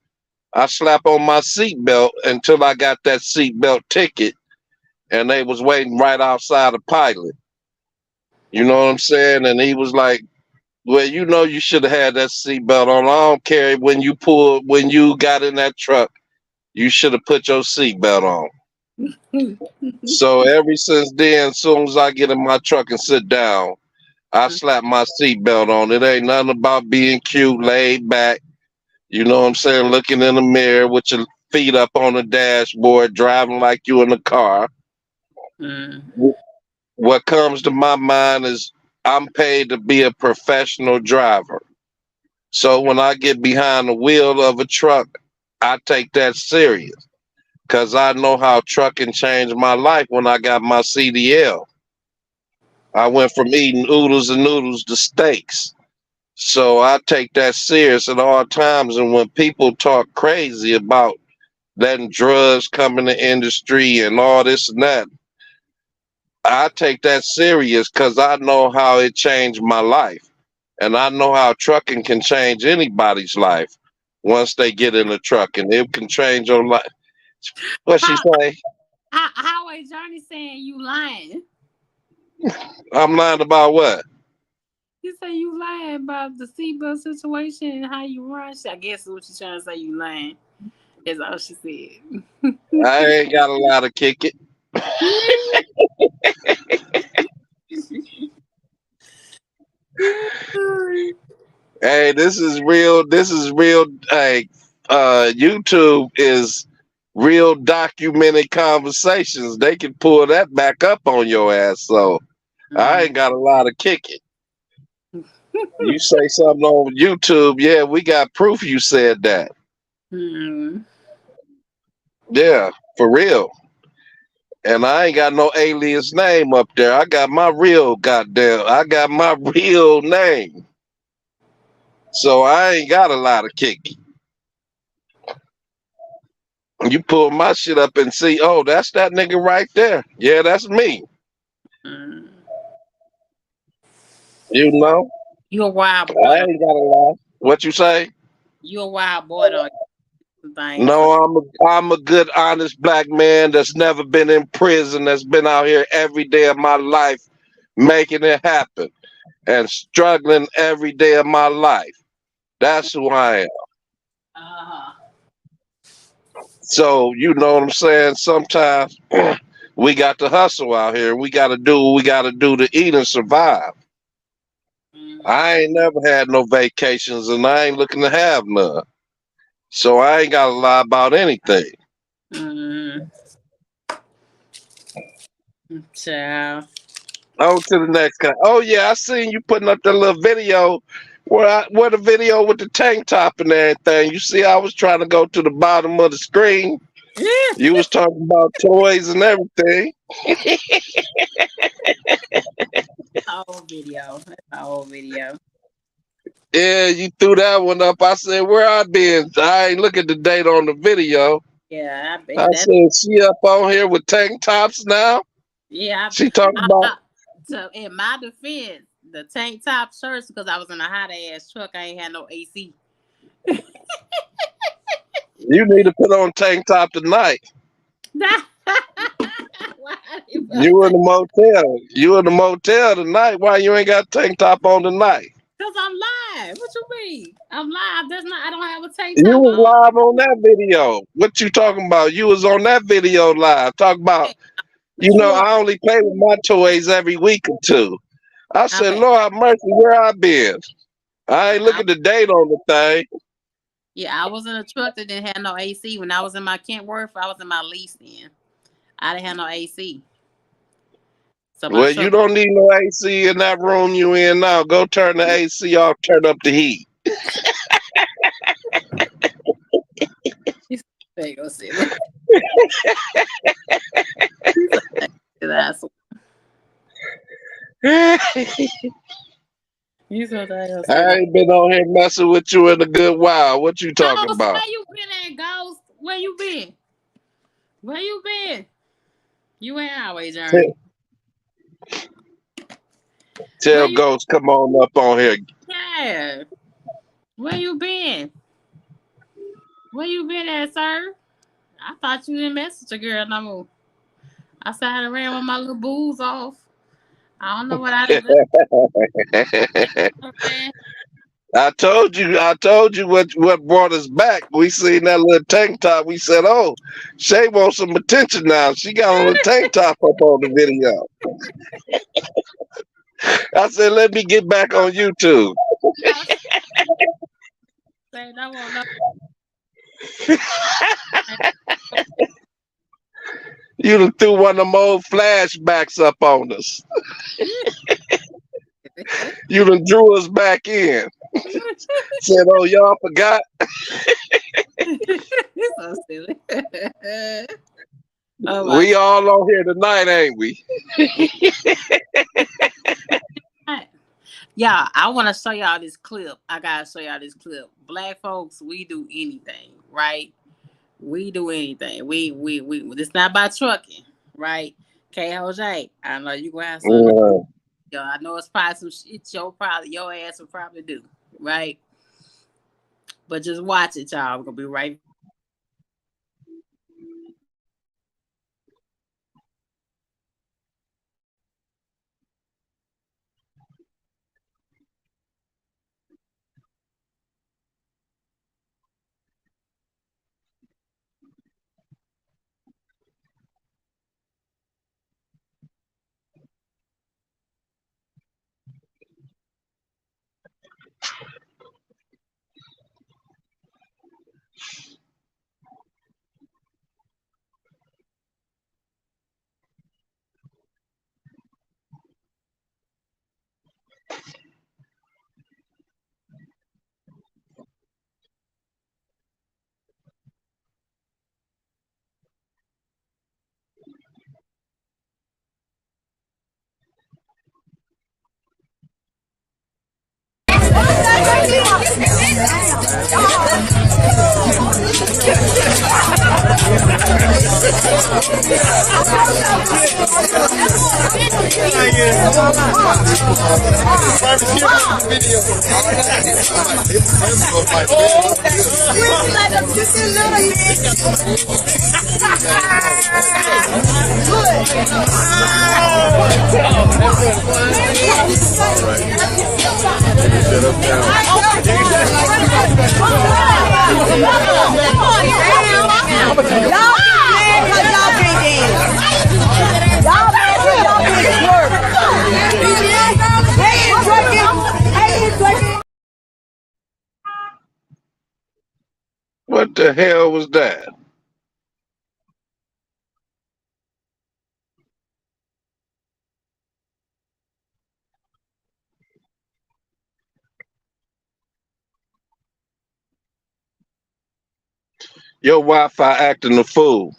I slap on my seatbelt until I got that seatbelt ticket. And they was waiting right outside the pilot. You know what I'm saying? And he was like, "Well, you should have had that seatbelt on. I don't care when you got in that truck, you should have put your seatbelt on." mm, So ever since then, as soon as I get in my truck and sit down, I slap my seatbelt on. It ain't nothing about being cute, laid back. You know what I'm saying? Looking in the mirror with your feet up on the dashboard, driving like you in a car. Mm. What comes to my mind is I'm paid to be a professional driver. So when I get behind the wheel of a truck, I take that serious because I know how trucking changed my life when I got my CDL. I went from eating oodles and noodles to steaks. So I take that serious at all times. And when people talk crazy about letting drugs come in the industry and all this and that, I take that serious because I know how it changed my life. And I know how trucking can change anybody's life once they get in the truck, and it can change your life. What she How, say? how is Johnny saying you lying? I'm lying about what? You say you lying about the seatbelt situation and how you run. I guess what she's trying to say, you lying. Is all she said. I ain't got a lot to kick it. Hey, this is real. This is real. Hey, YouTube is real documented conversations. They can pull that back up on your ass. So I ain't got a lot to kick it. You say something on YouTube, yeah, we got proof you said that. Mm. Yeah, for real. And I ain't got no alias name up there. I got my real name. So I ain't got a lot of kicking. You pull my shit up and see, oh, that's that nigga right there. Yeah, that's me. Mm. You know? You a wild boy I though. ain't got a lot. What you say? You a wild boy though. Some things. So. No, I'm a good, honest black man that's never been in prison, that's been out here every day of my life making it happen and struggling every day of my life. That's who I am. Uh-huh. So you know what I'm saying? Sometimes we got to hustle out here. We got to do what we got to do to eat and survive. Mm-hmm. I ain't never had no vacations, and I ain't looking to have none. So I ain't got to lie about anything. Mm-hmm. Child. On to the next guy. Oh yeah, I seen you putting up that little video. Where the video with the tank top and everything. You see, I was trying to go to the bottom of the screen. You was talking about toys and everything. Old video. That's an old video. Yeah, you threw that one up. I said, where I been? I ain't look at the date on the video. Yeah, I I bet that. said, she up on here with tank tops now? Yeah, She talking about, so in my defense, the tank top shirts because I was in a hot ass truck. I ain't had no AC. you need to put on tank top tonight. Why you You in the motel. You in the motel tonight. Why you ain't got tank top on tonight? Because I'm live. What you mean? I'm live. That's not. I don't have a tank You top was on. live on that video. What you talking about? You was on that video live. Talk about, Hey, but you are. I only play with my toys every week or two. I said, Okay. Lord have mercy, where I been? I ain't look I, at the date on the thing. yeah, I was in a truck that didn't have no AC. When I was in my Kentworth, I was in my lease then. I didn't have no AC. So my Well, you truck. don't need no AC in that room you in now. Go turn the AC off, turn up the heat. There you go, silly. That's I you so damn silly. ain't been on here messing with you in a good while. What you talking Ghost, about? where you been at, Ghost? Where you been? Where you been? You ain't always journey. Where Tell you? Ghost come on up on here. Yeah. Where you been? Where you been at, sir? I thought you didn't message a girl no more. I said I ran with my little booze off. I don't know what I did. Man. I told you what brought us back. We seen that little tank top. We said, oh, Shay wants some attention now. She got on the tank top up on the video. I said, let me get back on YouTube. I was saying I won't know. You done threw one of them old flashbacks up on us. You done drew us back in. Said, oh, y'all forgot? It's so silly. Oh my We all on here tonight, ain't we? God. Y'all, I want to show y'all this clip. I got to show y'all this clip. Black folks, we do anything, right? We do anything. We it's not about trucking, right? KOJ, I know you gonna have some. Yeah. Yo, I know it's probably some shit your ass will probably do, right? But just watch it, y'all. We're gonna be right. What the hell was that? Your Wi-Fi acting a fool.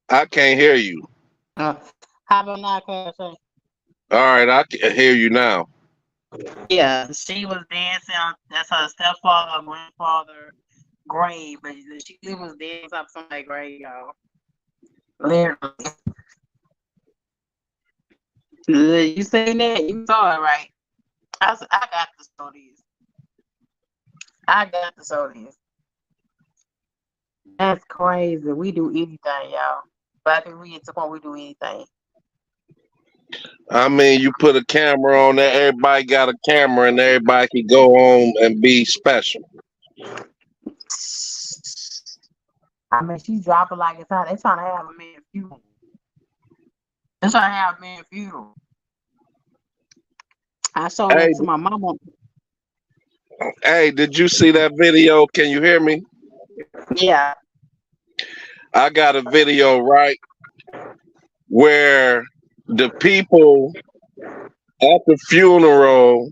I can't hear you. How about now, KOJ? All right, I can hear you now. Yeah, she was dancing. That's her stepfather, grandfather grave, but she was dancing up somebody's grave, y'all. Literally. You seen that? You saw it, right? I got to show these. I got to show these. That's crazy. We do anything, y'all. But I think we get to the point we do anything. I mean, you put a camera on there, everybody got a camera, and everybody can go home and be special. I mean, she dropping like it's hot. They trying to have a man funeral. They trying to have a man funeral. I showed Hey, it to my mama. hey, did you see that video? Can you hear me? Yeah. I got a video, right, where the people at the funeral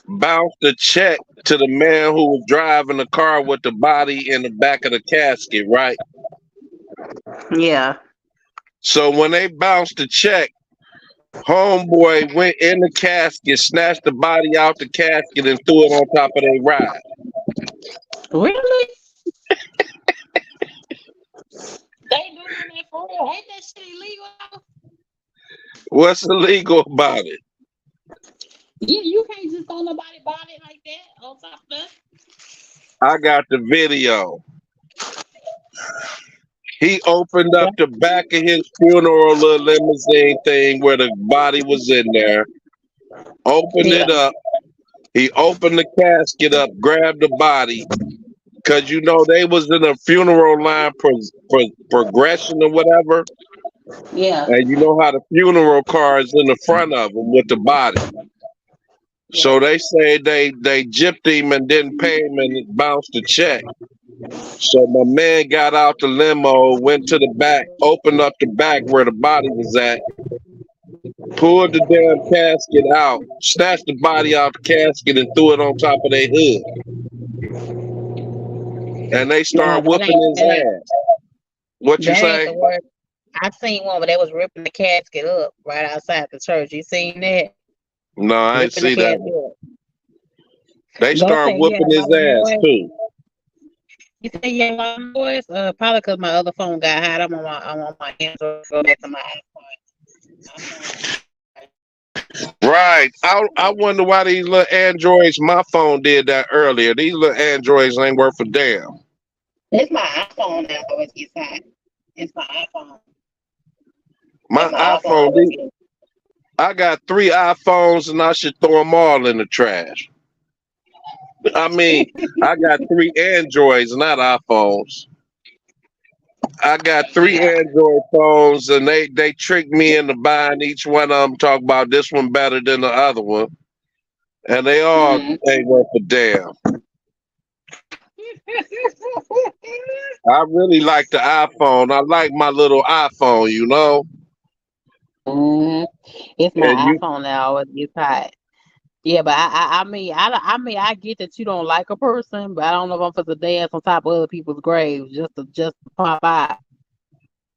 bounced a check to the man who was driving the car with the body in the back of the casket, right? Yeah. So when they bounced the check, homeboy went in the casket, snatched the body out the casket, and threw it on top of their ride. Really? They doing that for real? Ain't that shit illegal? What's illegal about it? Yeah, you can't just throw nobody body like that on top of that. I got the video. He opened up the back of his funeral little limousine thing where the body was in there. Opened it up. He opened the casket up, grabbed the body, because you know they was in a funeral line progression or whatever. Yeah. And you know how the funeral car is in the front of them with the body. Yeah. So they say they gypped him and didn't pay him and bounced the check. So my man got out the limo, went to the back, opened up the back where the body was at, pulled the damn casket out, snatched the body out the casket and threw it on top of their hood. And they Nah, started whooping his ass. What you that ain't say? the word. I seen one where they was ripping the casket up right outside the church. You seen that? No, I ain't Ripping the see that casket one. up. They Go started say you had whooping a his lot of ass noise. too. You say you had a lot of noise? Probably because my other phone got hot. I'm on my Android. Go back to my iPhone. Right. I wonder why these little androids, my phone did that earlier. These little androids ain't worth a damn. It's my iPhone now. Always gets hot. It's my iPhone. My And my iPhone iPhone, always gets. I got 3 iPhones and I should throw them all in the trash. I mean, I got 3 Androids, not iPhones. I got three Yeah. Android phones and they tricked me into buying each one of them, talk about this one better than the other one. And they all Mm-hmm. ain't worth a damn. I really like the iPhone. I like my little iPhone, you know? Mm-hmm. It's And my you, iPhone now. Always gets hot. Yeah, but I mean, I get that you don't like a person, but I don't know if I'm supposed to dance on top of other people's graves just to pop out.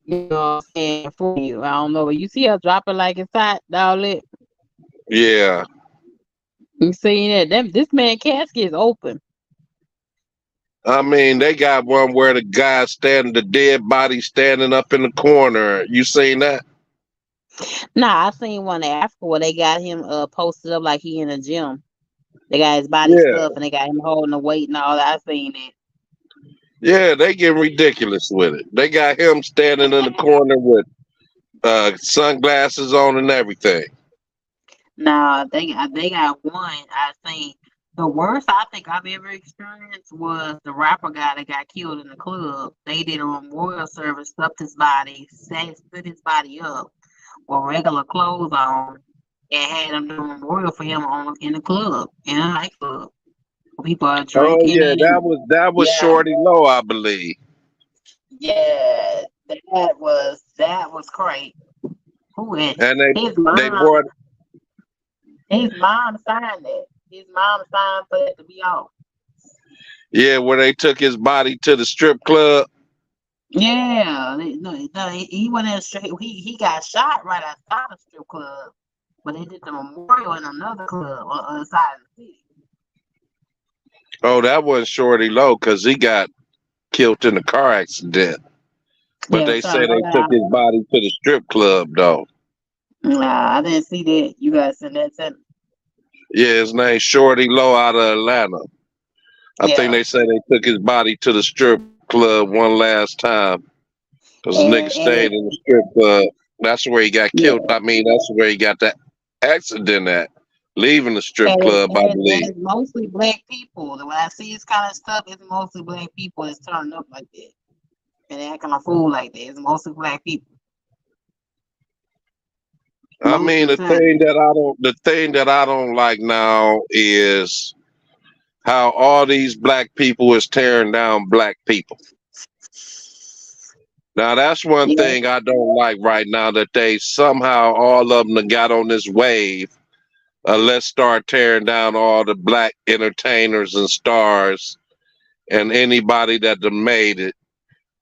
You know what I'm saying? For you, I don't know, but you see her dropping like it's hot, dog. yeah. You seen that? This man casket is open. I mean, they got one where the dead body standing up in the corner. You seen that? Nah, I seen one in Africa where they got him posted up like he in a gym. They got his body Yeah. stuff and they got him holding the weight and all that. I seen it. Yeah, they getting ridiculous with it. They got him standing in the corner with sunglasses on and everything. Nah, they got one. I think the worst I think I've ever experienced was the rapper guy that got killed in the club. They did a memorial service, stuffed his body, stood his body up with regular clothes on, and had him do a memorial for him in the club, in a nightclub. People are Oh drinking yeah, and that was yeah, Shorty Low, I believe. yeah, that was great. Who it? And His they mom, brought his mom signed it. His mom signed for it to be off. yeah, where they took his body to the strip club. Yeah, no, he went in straight. He got shot right outside the strip club, but they did the memorial in another club on the other side of the city. Oh, that wasn't Shorty Low because he got killed in a car accident. But Yeah, they sorry, say go they ahead. took his body to the strip club though. Nah, I didn't see that. You guys send that to me. Yeah, his name's Shorty Low out of Atlanta. I think Yeah, they say they took his body to the strip club one last time because the nigga and stayed it, in the strip club. That's where he got yeah, killed. I mean, that's where he got that accident at, leaving the strip club, I and believe. it's mostly black people. When I see this kind of stuff, it's mostly black people that's turning up like that and acting a fool like that. It's mostly black people I most mean, of the time. the thing that I don't like now is how all these black people is tearing down black people. Now that's one Yeah. thing I don't like right now, that they somehow all of them done got on this wave. Let's start tearing down all the black entertainers and stars and anybody that done made it.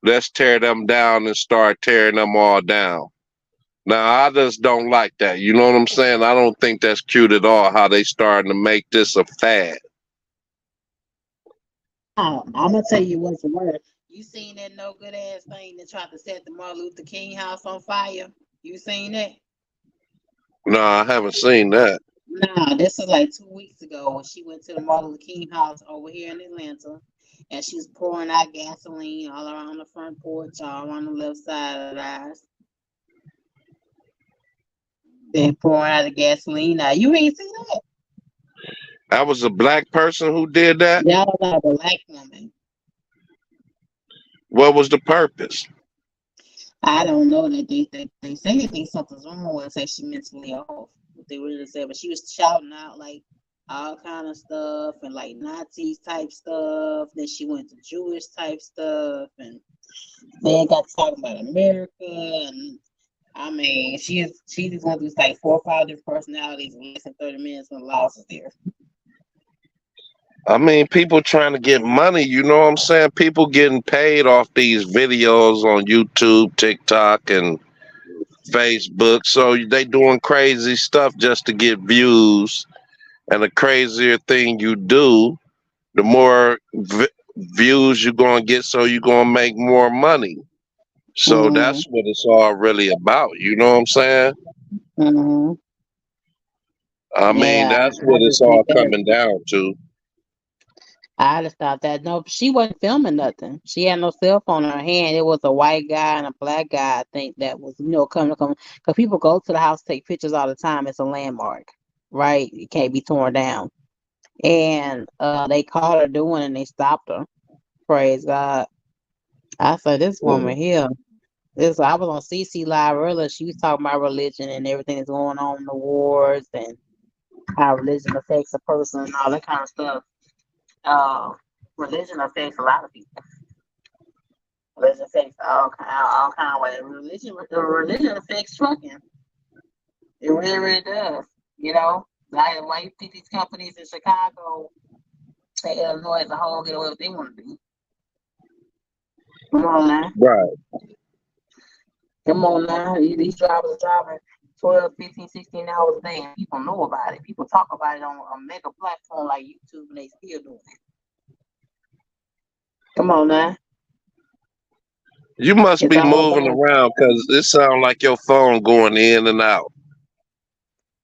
Let's tear them down and start tearing them all down. Now I just don't like that. You know what I'm saying? I don't think that's cute at all. How they starting to make this a fad. I'm gonna tell you what's the word. You seen that no good ass thing that tried to set the Martin Luther King house on fire? You seen that? No, I haven't seen that. Nah, this is like 2 weeks ago when she went to the Martin Luther King house over here in Atlanta, and she was pouring out gasoline all around the front porch, all around the left side of the house. They pouring out the gasoline. Now you ain't seen that. That was a black person who did that. That was like a black woman. What was the purpose? I don't know that they say they think something's wrong with her, say she mentally off. What they really said, but she was shouting out like all kind of stuff and like Nazis type stuff. Then she went to Jewish type stuff, and then got talking about America. And I mean, she just went through like 4 or 5 different personalities in less than 30 minutes when the loss is there. I mean, people trying to get money, you know what I'm saying? People getting paid off these videos on YouTube, TikTok, and Facebook. So they doing crazy stuff just to get views. And the crazier thing you do, the more views you're going to get, so you're going to make more money. So Mm-hmm. that's what it's all really about. You know what I'm saying? Mm-hmm. I mean, Yeah, that's what I it's just think all that. coming down to. I just thought that no, she wasn't filming nothing. She had no cell phone in her hand. It was a white guy and a black guy, I think, that was coming because people go to the house, take pictures all the time. It's a landmark, right? It can't be torn down. And they caught her doing it and they stopped her. Praise God. I said, this woman here. I was on CC Live earlier. She was talking about religion and everything that's going on in the wars and how religion affects a person and all that kind of stuff. Religion affects a lot of people. Religion affects all kind of ways. Religion affects trucking. It really, really does. You know, like why you think these companies in Chicago, and Illinois as a whole, get away with what they want to do. Come on now. Right. Come on now. These drivers are driving 12, 15, 16 hours a day, and people know about it. People talk about it on a mega platform like YouTube, and they still doing it. Come on now. You must It's be all moving about. around because it sounds like your phone going in and out.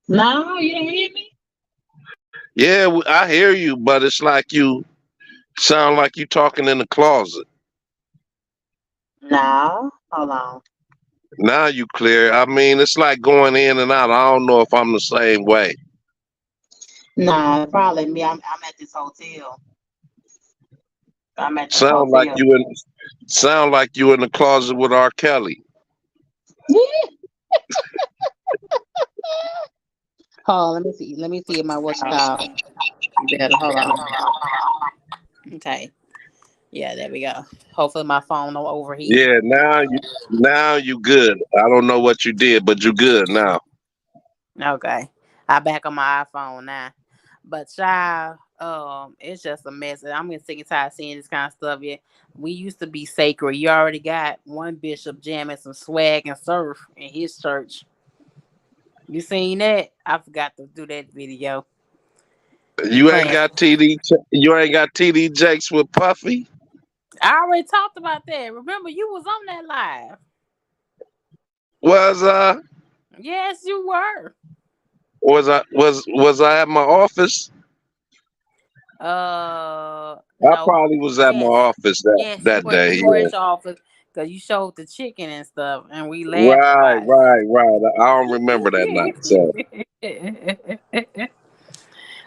No, you don't hear me? Yeah, I hear you, but it's like you sound like you talking in the closet. No, hold on. Now you clear. I mean, it's like going in and out. I don't know if I'm the same way. No, probably me. I'm at this hotel. I'm at this Sound like hotel. you in the closet with R. Kelly. Hold on, let me see. Let me see if my what's called. Better hold on. Okay. Yeah, there we go. Hopefully my phone don't overheat. Yeah, now you good. I don't know what you did, but you good now. Okay. I back on my iPhone now. But child, it's just a mess. I'm getting sick and tired of seeing this kind of stuff. Yeah. We used to be sacred. You already got one bishop jamming some swag and surf in his church. You seen that? I forgot to do that video. You ain't Playing. got TD Jakes with Puffy. I already talked about that. Remember, you was on that live. Was I? Yes, you were. Was I at my office? I No. probably was at my Yes. office Yes, that day. you were Yeah. at your office because you showed the chicken and stuff, and we laughed Right, about right, right. I don't remember that night. So it.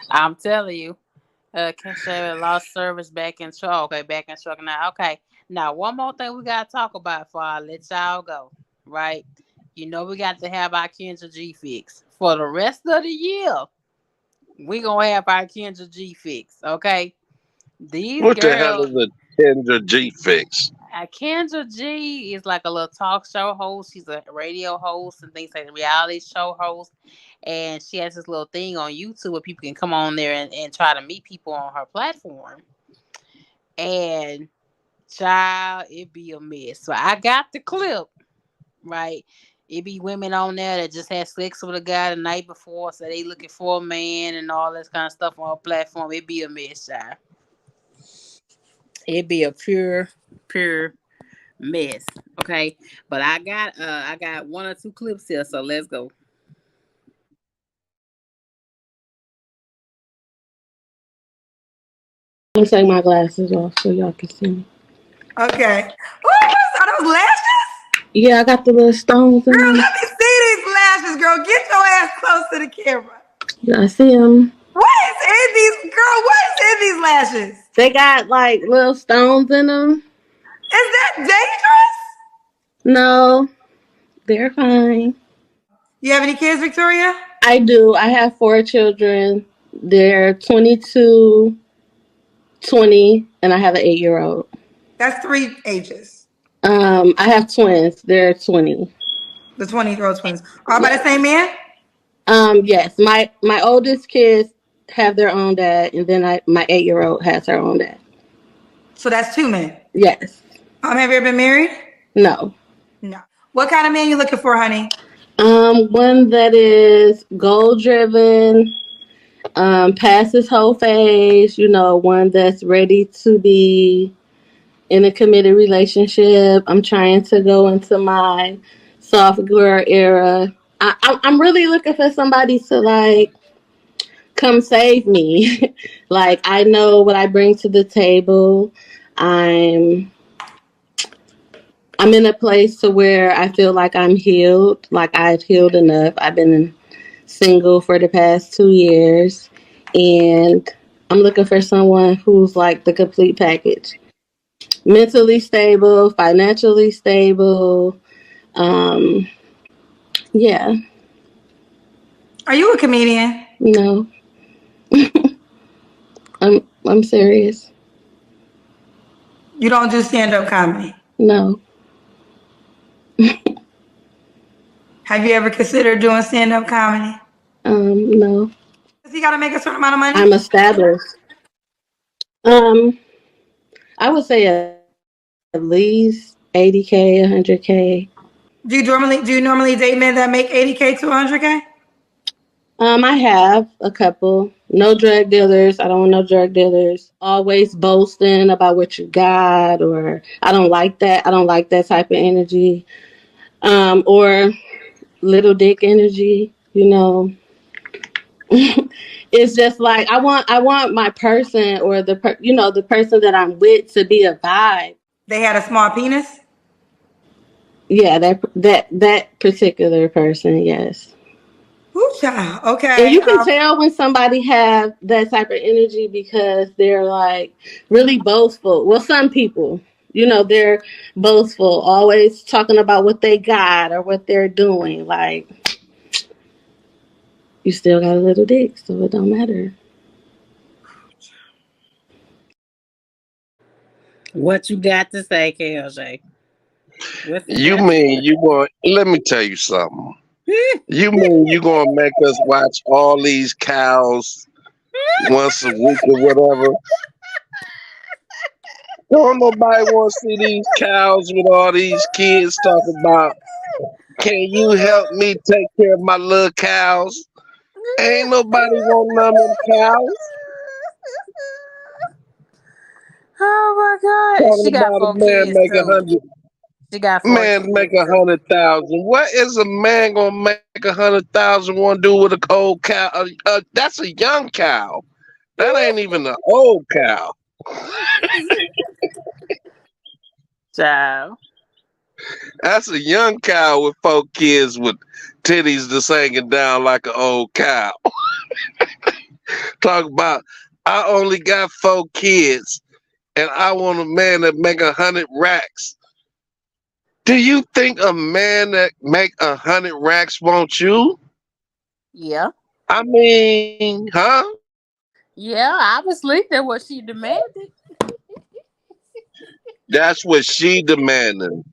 I'm telling you, Kesha lost service back in truck. Okay, back in truck now. Okay, now one more thing we gotta talk about before I let y'all go. Right, you know we got to have our Kendra G fix for the rest of the year. We gonna have our Kendra G fix. Okay, these what the hell girls. is a Kendra G fix? Kendra G is like a little talk show host. She's a radio host and things like a reality show host. And she has this little thing on YouTube where people can come on there and try to meet people on her platform. And child, it be a mess. So I got the clip, right? It be women on there that just had sex with a guy the night before, so they looking for a man and all this kind of stuff on her platform. It be a mess, child. It be a pure mess. Okay. But I got 1 or 2 clips here, so let's go. Let me take my glasses off so y'all can see me. Okay. Oh, are those lashes? Yeah, I got the little stones in Girl, them. let me see these lashes, girl. Get your ass close to the camera. Yeah, I see them. What is in these, girl? What is in these lashes? They got like little stones in them. Is that dangerous? No, they're fine. You have any kids, Victoria? I do. I have 4 children. They're 22, 20, and I have an 8-year-old. That's 3 ages. I have twins. They're 20. The 20-year-old twins. All by the Yes. same man? Yes. My oldest kids have their own dad, and then my 8-year-old has her own dad. So that's 2 men. Yes. Have you ever been married? No. No. What kind of man you looking for, honey? One that is goal driven, past his whole phase, one that's ready to be in a committed relationship. I'm trying to go into my soft girl era. I'm really looking for somebody to like come save me. Like I know what I bring to the table. I'm I'm in a place to where I feel like I'm healed, like I've healed enough. I've been single for the past 2 years, and I'm looking for someone who's like the complete package. Mentally stable, financially stable. Um, yeah, Are you a comedian? no, I'm serious. You don't do stand-up comedy. No, Have you ever considered doing stand-up comedy? no. Does he got to make a certain amount of money? I'm established. Um, I would say at least 80K, 100K. Do you normally date men that make 80K to 100K? I have a couple. No drug dealers. I don't want no drug dealers. Always boasting about what you got, or I don't like that. I don't like that type of energy. Or little dick energy. It's just like I want my person or the person that I'm with to be a vibe. They had a small penis? Yeah, that particular person, yes. Ooh, child. And Okay. you can tell when somebody have that type of energy because they're like really boastful. Well, some people, they're boastful, always talking about what they got or what they're doing. Like, you still got a little dick, so it don't matter. What you got to say, KLJ? What's You what? mean you want? Let me tell you something. You mean you gonna make us watch all these cows once a week or whatever? Don't nobody want to see these cows with all these kids talking about. Can you help me take care of my little cows? Ain't nobody want none of them cows. Oh my God! Talking She got about a 4 kids man make too. 100. She got four Man make kids too. 100,000. What is a man gonna make 100,000 want to do with a cold cow? That's a young cow. That ain't even an old cow. Child. That's a young cow with 4 kids with titties just hanging down like an old cow. Talk about I only got 4 kids and I want a man that make 100 racks. Do you think a man that make 100 racks want you? Yeah. I mean, huh? Yeah, obviously that's what she demanded. That's what she demanding.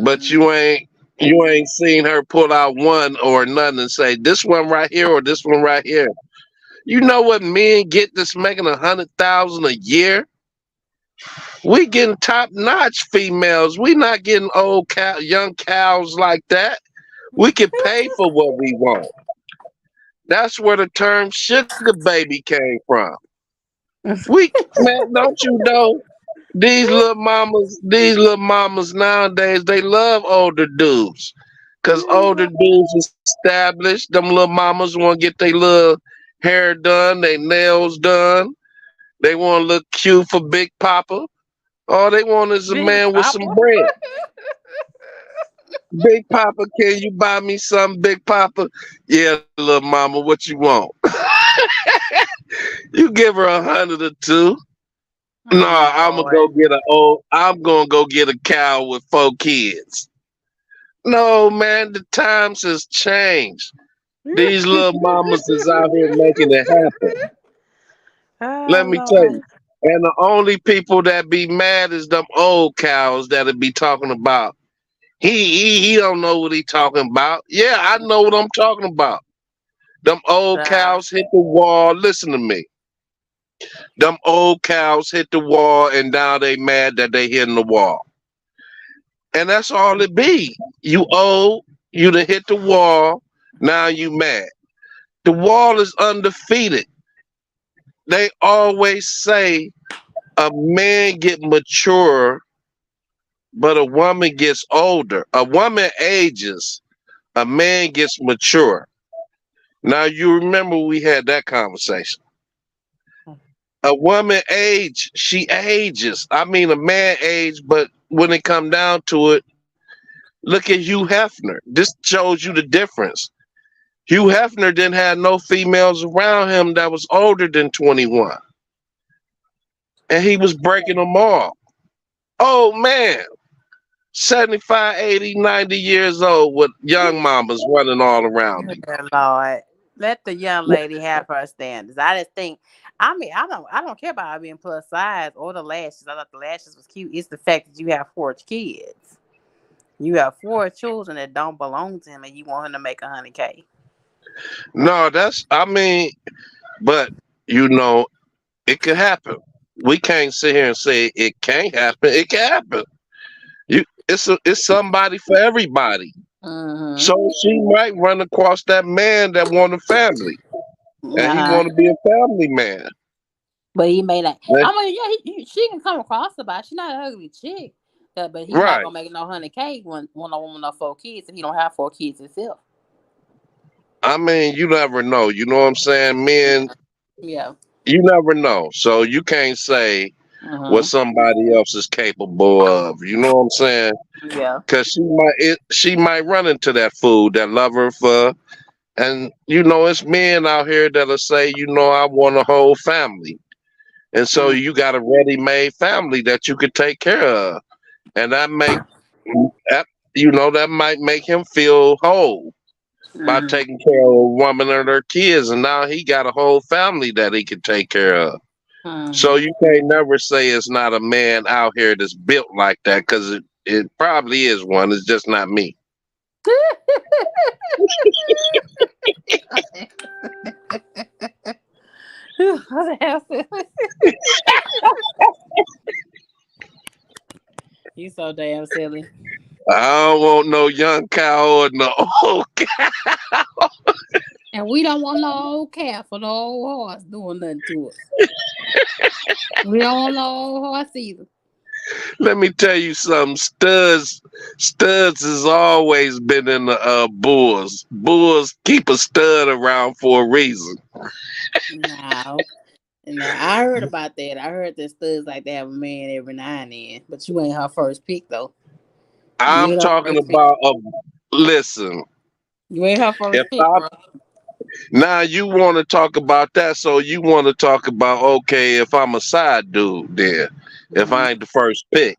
But Hmm. you ain't seen her pull out one or nothing and say this one right here or this one right here. You know what men get that's making 100,000 a year? We getting top notch females. We not getting old cow, young cows like that. We can pay for what we want. That's where the term sugar baby came from. We man, don't you know? These little mamas nowadays, they love older dudes. Cause older dudes established, them little mamas want to get their little hair done, their nails done. They want to look cute for Big Papa. All they want is a Big man with some Papa. bread. Big Papa, can you buy me some, Big Papa? Yeah, little mama, what you want? You give her 100 or 2. No, Oh Lord. I'm gonna go get a cow with 4 kids. No, man, the times has changed. These little mamas is out here making it happen. Let Oh me tell Lord. you. And the only people that be mad is them old cows that'll be talking about. He don't know what he talking about. Yeah, I know what I'm talking about. Them old Child. cows hit the wall. Listen to me. Them old cows hit the wall and now they mad that they hitting the wall. And that's all it be. You old, you done hit the wall, now you mad. The wall is undefeated. They always say a man get mature, but a woman gets older. A woman ages, a man gets mature. Now you remember we had that conversation. A woman age, she ages. I mean, a man age, but when it come down to it, look at Hugh Hefner. This shows you the difference. Hugh Hefner didn't have no females around him that was older than 21, and he was breaking them all. Oh man, 75, 80, 90 years old with young mamas running all around him. Dear Lord. Let the young lady have her standards. I just think I don't care about her being plus size or the lashes. I thought the lashes was cute. It's the fact that you have 4 kids. You have 4 children that don't belong to him and you want him to make 100K. No, I mean, but you know, it could happen. We can't sit here and say it can't happen. It can happen. It's somebody for everybody. Mm-hmm. So she might run across that man that want a family, and he Uh-huh. want to be a family man. But he may not. Eh, I mean, yeah, she can come across about. She's not an ugly chick. But he's not Right. gonna make no 100K when a woman of 4 kids if he don't have 4 kids himself. I mean, you never know. You know what I'm saying? Men, Yeah. you never know. So you can't say what Mm-hmm. somebody else is capable of. You know what I'm saying? Yeah. Because she might run into that fool that love her for, and you know, it's men out here that'll say, you know, I want a whole family, and so Mm-hmm. you got a ready-made family that you could take care of, and that, you know, that might make him feel whole by Mm-hmm. taking care of a woman and her kids, and now he got a whole family that he can take care of. So Mm-hmm. you can't never say it's not a man out here that's built like that, because it probably is one. It's just not me. What the hell? You so damn silly. I don't want no young cow or no old cow. And we don't want no old calf or no old horse doing nothing to us. We don't want no old horse either. Let me tell you something. Studs has always been in the bulls. Bulls keep a stud around for a reason. No. No, I heard about that. I heard that studs like to have a man every now and then. But you ain't her first pick though. You I'm ain't her talking first pick. about a listen. You ain't her If first pick, I bro. Now you want to talk about that, so you want to talk about, okay, if I'm a side dude, then if Mm-hmm. I ain't the first pick.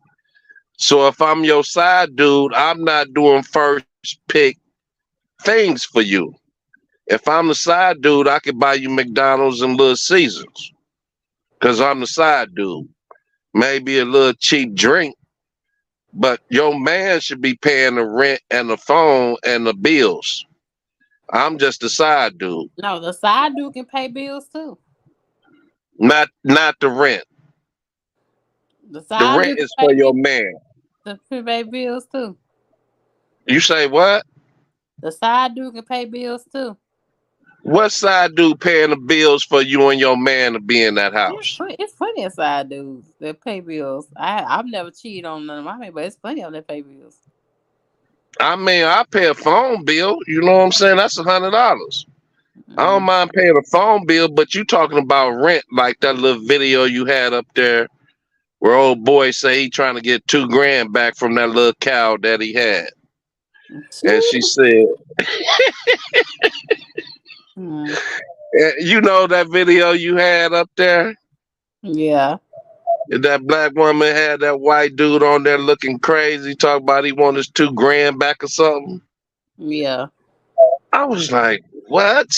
So if I'm your side dude, I'm not doing first pick things for you. If I'm the side dude, I could buy you McDonald's and Little Caesars because I'm the side dude. Maybe a little cheap drink, but your man should be paying the rent and the phone and the bills. I'm just the side dude, No, the side dude can pay bills too. not the rent. The The side rent dude is can for pay your bills. man. Can pay bills too. You say what? The side dude can pay bills too. What side dude paying the bills for you and your man to be in that house? It's plenty of side dudes that pay bills. I've never cheated on none of my men, but it's plenty of them that pay bills. I mean, I pay a phone bill. You know what I'm saying? That's $100. I don't Mm. mind paying a phone bill, but you talking about rent, like that little video you had up there where old boy say he trying to get 2 grand back from that little cow that he had, and she said, Mm. you know that video you had up there. Yeah. That black woman had that white dude on there looking crazy, talking about he want his 2 grand back or something. Yeah. I was like, what?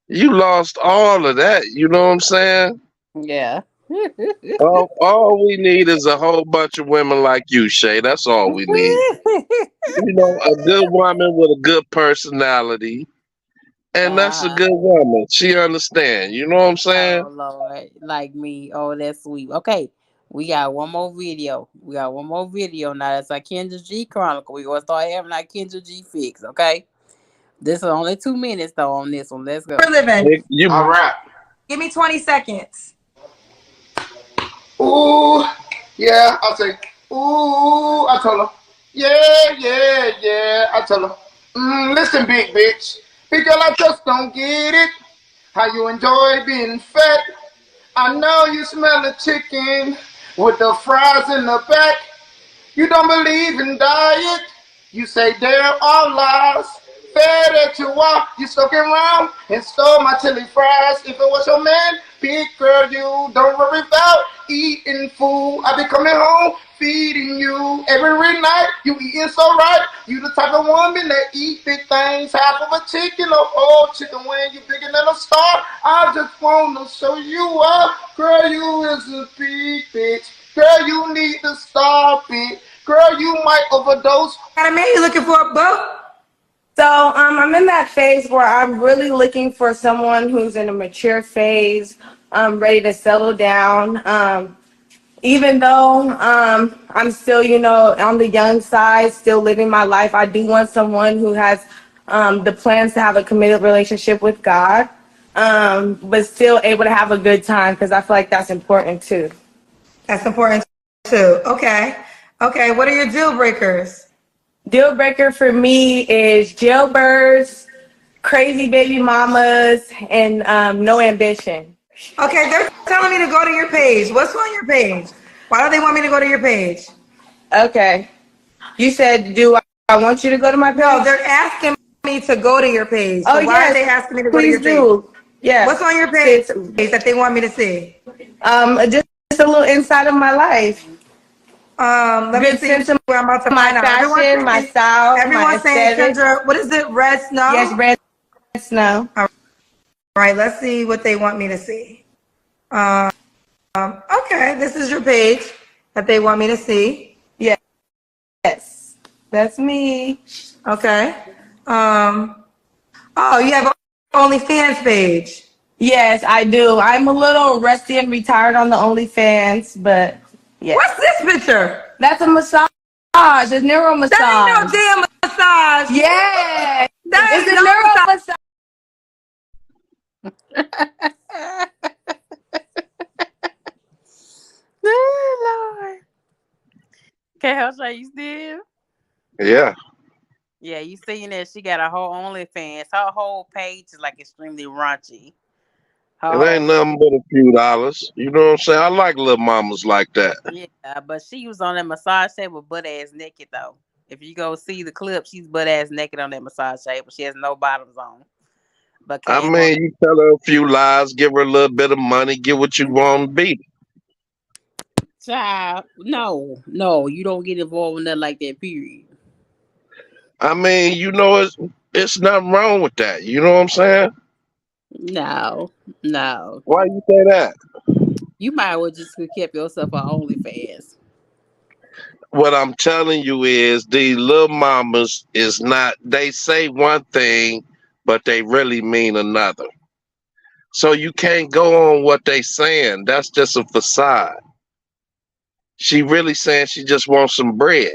You lost all of that. You know what I'm saying? Yeah. All we need is a whole bunch of women like you, Shay. That's all we need. You know, a good woman with a good personality. And that's a uh-huh. good woman. She understand. You know what I'm saying? Oh Lord, like me. Oh, that's sweet. Okay, we got one more video. We got one more video now. That's our Kendra G Chronicle. We gonna start having our Kendra G fix. Okay, this is only 2 minutes though on this one. Let's For go. living. All right. Give me 20 seconds. Ooh, yeah, I say, ooh, I told her, yeah, yeah, yeah, I told her, listen, big bitch, big girl, I just don't get it, how you enjoy being fat, I know you smell the chicken with the fries in the back, you don't believe in diet, you say they're all lies, fed at you walk, you stuck around and stole my chili fries, if it was your man, big girl, you don't worry about eating food. I be coming home feeding you every night. You eating so right. You the type of woman that eat big things. Half of a chicken or whole chicken wing. You bigger than a star. I just wanna show you up. Girl, you is a big bitch. Girl, you need to stop it. Girl, you might overdose. Got a man, you looking for a boat? So I'm in that phase where I'm really looking for someone who's in a mature phase, ready to settle down. Even though I'm still, on the young side, still living my life, I do want someone who has the plans to have a committed relationship with God, but still able to have a good time because I feel like that's important too. That's important too. Okay. Okay. What are your deal breakers? Deal breaker for me is jailbirds, crazy baby mamas, and no ambition. Okay, they're telling me to go to your page. What's on your page? Why do they want me to go to your page? Okay. You said, do I want you to go to my page? No, they're asking me to go to your page. So Oh, why yes. are they asking me to go to Please your page? do. Yeah. What's on your page that they want me to see? Just a little inside of my life. Let me Good see sense of where I'm about to my find out. fashion, my style, my Everyone's saying, aesthetic. Kendra, what is it? Red snow? Yes, red snow. All right, let's see what they want me to see. Okay, this is your page that they want me to see. Yes, that's me. Okay. Oh, you have an OnlyFans page. Yes, I do. I'm a little rusty and retired on the OnlyFans, but yeah. What's this picture? That's a massage. It's neuro massage. That ain't no damn massage. Yeah. That It's is a no neuro massage. Lord. Okay, Hellshay, you still? Yeah. Yeah, you seeing that she got a whole OnlyFans. Her whole page is like extremely raunchy. Her It ain't whole nothing but a few dollars. You know what I'm saying? I like little mamas like that. yeah, but she was on that massage table butt ass naked though. If you go see the clip, she's butt ass naked on that massage table. She has no bottoms on. But I came on mean, you tell her a few lies, give her a little bit of money, get what you want, beat child. No, you don't get involved in that like that, period. I mean, it's nothing wrong with that. You know what I'm saying? No. Why you say that? You might well just could kept yourself on OnlyFans. What I'm telling you is these little mamas is not, they say one thing, but they really mean another. So you can't go on what they saying. That's just a facade. She really saying she just wants some bread.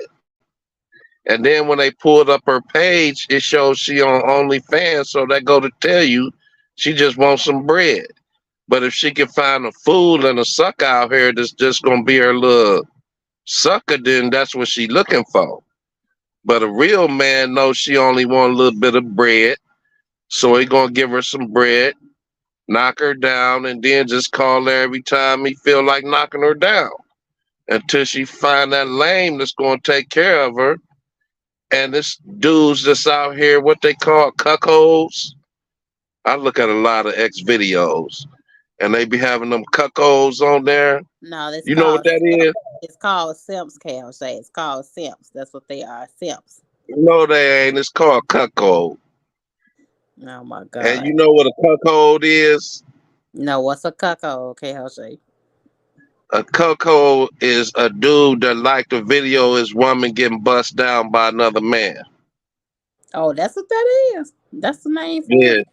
And then when they pulled up her page, it shows she on OnlyFans, so that go to tell you she just wants some bread. But if she can find a fool and a sucker out here that's just gonna be her little sucker, then that's what she looking for. But a real man knows she only want a little bit of bread, so he gonna give her some bread, knock her down, and then just call her every time he feel like knocking her down until she find that lame that's gonna take care of her. And this dude's just out here, what they call cuckolds. I look at a lot of X videos. and they be having them cuckolds on there. No, it's You know what called that simps. is? It's called simps, Cal say. It's called simps. That's what they are, simps. No, they ain't. It's called cuckold. Oh my And God. you know what a cuckold is? No, what's a cuckold, Cal say? A cuckold is a dude that like to video his woman getting bust down by another man. Oh, that's what that is. That's the name for Yeah, it.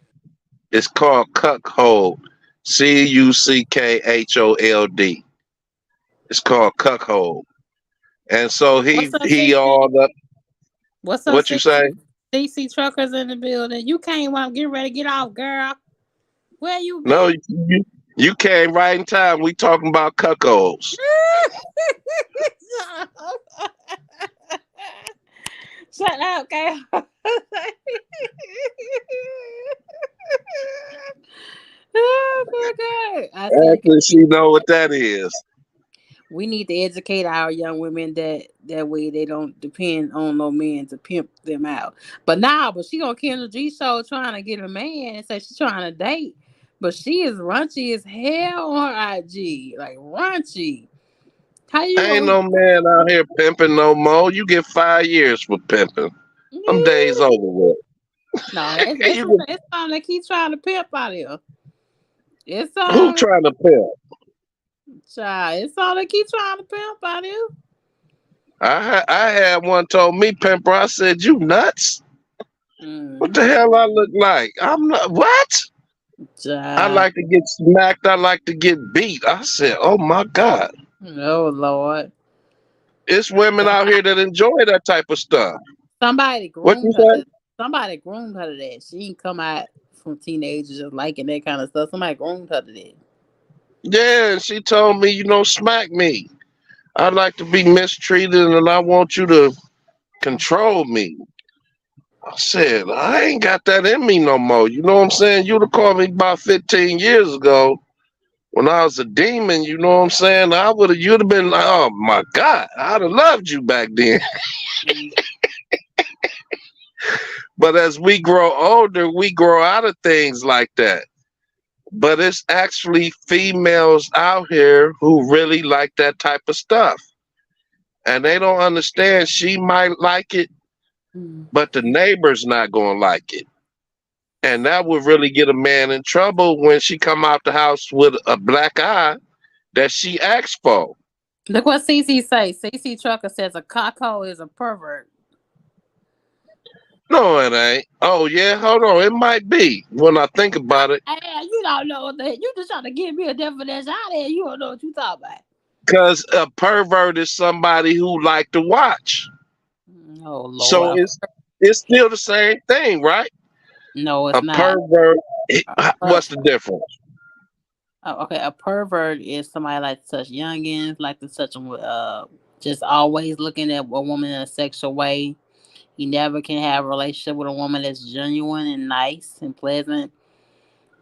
it's called cuckold. Cuckold. It's called cuckold. And so What's up, he CC? all the What's up, what you CC? say? CC truckers in the building. You came while I'm getting ready to get off, girl. Where you No, been? you came right in time. We talking about cuckolds. Shut up, Cal. Oh my God. I said Actually, she know what that is. we need to educate our young women that way they don't depend on no man to pimp them out. But she on Kendra G show trying to get a man and say she's trying to date. But she is raunchy as hell on her IG. Like raunchy. How you Ain't gonna no man out here pimping no more. You get 5 years for pimping. Them days over with. No, it's You it's something that keep trying to pimp out here. It's who something trying to pimp? child. It's all they keep trying to pimp out here. I had one told me pimper. I said, "You nuts? What the Mm-hmm. hell I look like? I'm not what? I Child. like to get smacked. I like to get beat." I said, "Oh my God, Oh Lord. it's women out here that enjoy that type of stuff." Somebody What you groomed her say? to somebody groomed her to that. She didn't come out from teenagers just liking that kind of stuff. Somebody groomed her to that. Yeah, and she told me, smack me. I like to be mistreated, and I want you to control me. I said, I ain't got that in me no more. You know what I'm saying? You'd have called me about 15 years ago when I was a demon. You know what I'm saying? You'd have been like, oh my God, I'd have loved you back then. Mm. But as we grow older, we grow out of things like that. But it's actually females out here who really like that type of stuff. And they don't understand she might like it, Mm. but the neighbor's not going to like it. And that would really get a man in trouble when she come out the house with a black eye that she asked for. Look what CC say. CC Trucker says a cocko is a pervert. No, it ain't. Oh yeah, hold on. It might be when I think about it. Hey, you don't know what that. You just trying to give me a definition out there. You don't know what you talking about. Cause a pervert is somebody who like to watch. Oh So Lord. it's still the same thing, right? No, it's A not. pervert. A What's the difference? Oh, okay, a pervert is somebody like to touch youngins, like to touch them with just always looking at a woman in a sexual way. He never can have a relationship with a woman that's genuine and nice and pleasant.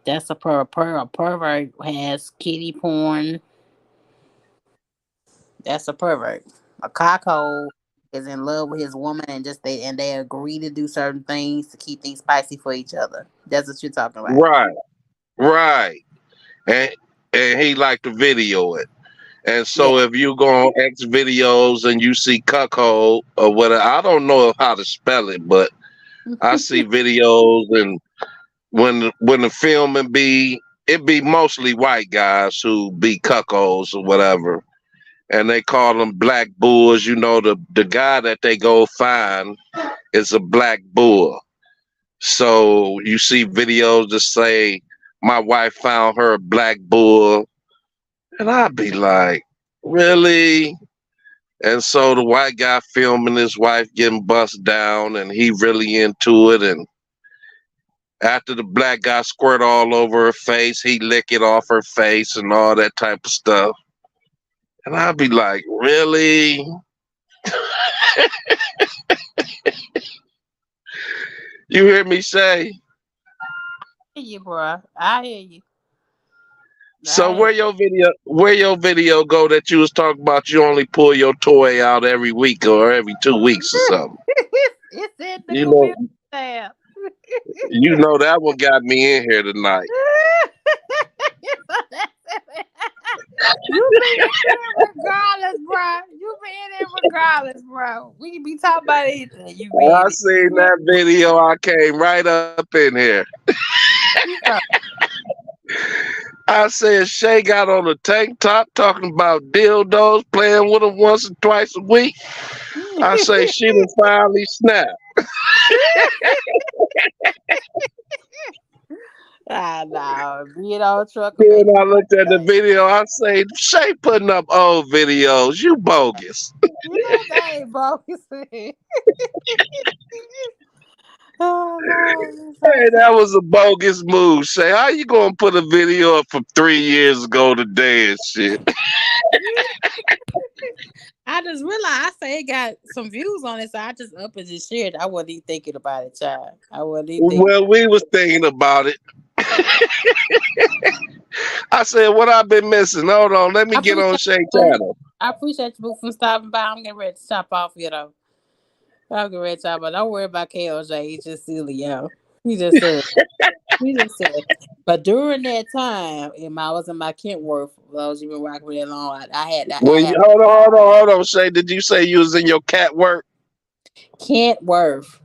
That's a pervert has kitty porn. That's a pervert. A cockhole is in love with his woman and they agree to do certain things to keep things spicy for each other. That's what you're talking about. Right, right. And he like to video it. And Yeah. so if you go on X videos and you see cuckold or whatever, I don't know how to spell it, but I see videos, and when the filming it be mostly white guys who be cuckolds or whatever, and they call them black bulls. The guy that they go find is a black bull. So you see videos that say my wife found her a black bull, and I'd be like, really? And so the white guy filming his wife getting bust down, and he really into it. And after the black guy squirt all over her face, he lick it off her face and all that type of stuff. And I'd be like, really? You hear me say? I hear you, bro. I hear you. So I hear where your video go that you was talking about? You only pull your toy out every week or every 2 weeks or something. it's in the You know, community tab. that one got me in here tonight. promise, bro. We can be talking about anything. You I ready? seen that video. I came right up in here. I said Shay got on a tank top talking about dildos, playing with them once or twice a week. I say she done finally snapped. No. Being on truck and Then make I looked at the video. I say Shay putting up old videos. You bogus. you know that ain't bogus. Oh Lord, Hey, that was a bogus move, Shay. How you gonna put a video up from 3 years ago today and shit? I just realized I say it got some views on it, so I just up and just shared it. I wasn't even thinking about it, child. I wasn't even thinking. Well, we was thinking about it. I said, what I've been missing? Hold on, let me I get on Shay you, channel. I appreciate you from stopping by. I'm getting ready to chop off, you know. I'm getting ready to chop off. Don't worry about KLJ. He's just silly, yo. He just silly. He just silly. But during that time, I was in my Kentworth. Those you been rocking with that long. I When you, had hold on, Shay. Did you say you was in your cat work? Kentworth.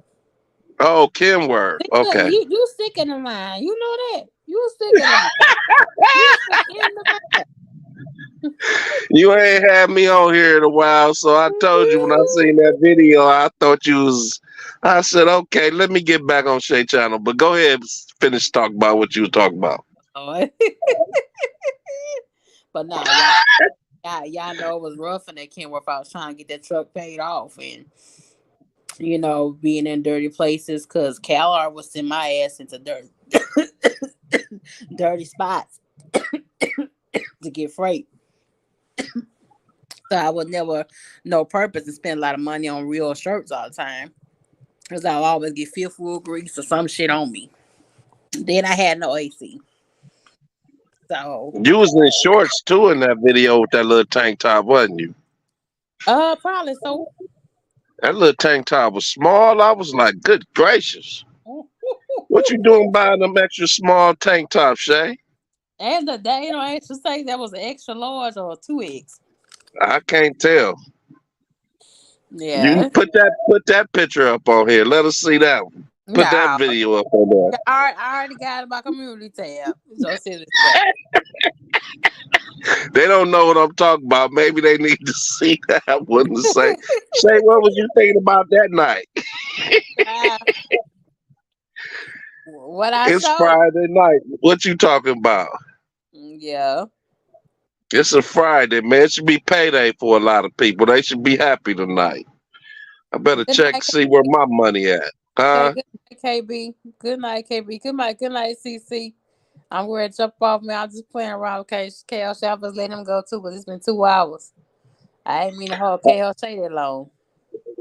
Oh, Kenworth. Look, Okay. you sick in the mind. You know that. You sick in the mind. You sick in the mind. You ain't had me on here in a while, so I told you when I seen that video, I thought you was. I said, okay, let me get back on Shay channel. But go ahead, finish talking about what you was talking about. Oh. But no, y'all know it was rough in that Kenworth. I was trying to get that truck paid off, and being in dirty places because CalR was send my ass into dirty spots to get freight. So I would never no purpose to spend a lot of money on real shirts all the time. Because I'll always get fifth wheel grease or some shit on me. Then I had no AC. So You was in shorts too in that video with that little tank top, wasn't you? probably so. That little tank top was small. I was like, good gracious. What you doing buying them extra small tank tops, Shay? And the day extra say that was an extra large or a 2X. I can't tell. You Yeah. put that picture up on here. Let us see that one. Put that No. video up on there. I already got it in my community tab. So silly stuff. They don't know what I'm talking about. Maybe they need to see that one to say, Shay, what was you thinking about that night? What I It's showed. Friday night. What you talking about? Yeah. It's a Friday, man. It should be payday for a lot of people. They should be happy tonight. I better Good check night, to see where my money at. okay, Huh? good night, KB. Good night, KB. Good night, CC. I'm ready to jump off, man. I'm just playing around with KL Shavas. Let him go too, because it's been 2 hours. I ain't mean to hold KL Shay that long.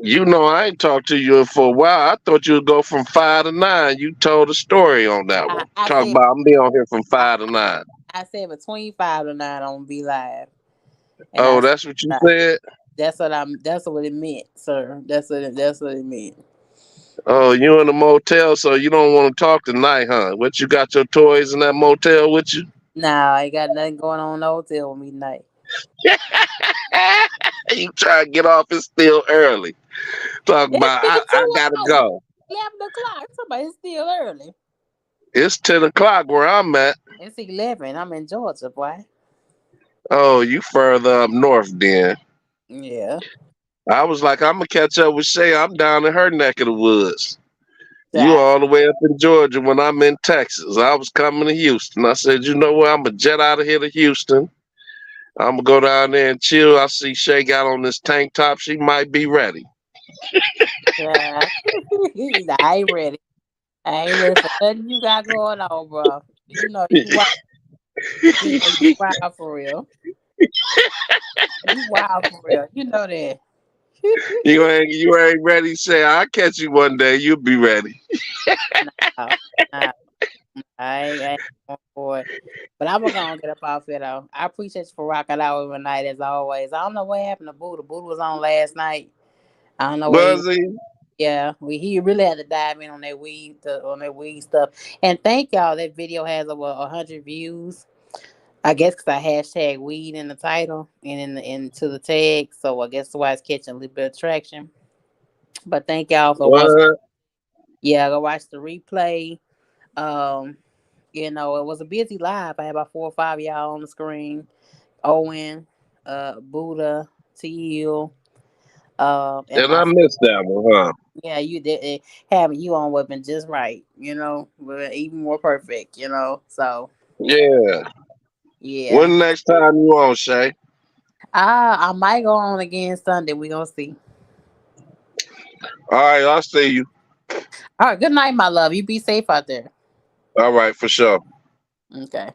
You know, I ain't talked to you for a while. I thought you would go from 5 to 9. You told a story on that I, one. I Talk said about I'm be on here from I, 5 to 9. I said between 5 to 9 on Be Live. And Oh, that's what you I said? that's what it meant, sir. That's what it meant. Oh, you in the motel, so you don't want to talk tonight, huh? What, you got your toys in that motel with you? Nah, I ain't got nothing going on in the hotel with me tonight. You try to get off, it's still early. Talk It's about been I two gotta hours. go. 11 o'clock. Somebody's still early. It's 10 o'clock where I'm at. It's 11. I'm in Georgia, boy. Oh, you further up north then. Yeah. I was like, I'm gonna catch up with Shay. I'm down in her neck of the woods. You That, all the way up in Georgia when I'm in Texas. I was coming to Houston. I said, you know what? I'm gonna jet out of here to Houston. I'm gonna go down there and chill. I see Shay got on this tank top. She might be ready. that. I ain't ready. I ain't ready for nothing you got going on, bro. You know you wild. You know you wild for real. You wild for real. You know that. You ain't ready, Shay. I'll catch you one day. You'll be ready. No, no, I ain't going for it. But I'm gonna get up off it though. I appreciate you for rocking out with me tonight as always. I don't know what happened to Buddha. Buddha was on last night. I don't know where he. Was he? Yeah, he really had to dive in on that weed stuff. And thank y'all. That video has over 100 views. I guess because I hashtag weed in the title and into the tag, so I guess that's why it's catching a little bit of traction. But thank y'all for watching. What? Yeah, go watch the replay. Um, it was a busy live. I had about 4 or 5 y'all on the screen. Owen, Buddha, Teal, and And I my missed that one, huh? yeah, you did having you on would been just right. But even more perfect. So Yeah. yeah. When next time you on, Shay? I might go on again Sunday. We gonna see. All right, I'll see you. All right. Good night, my love. You be safe out there. All right, for sure. Okay.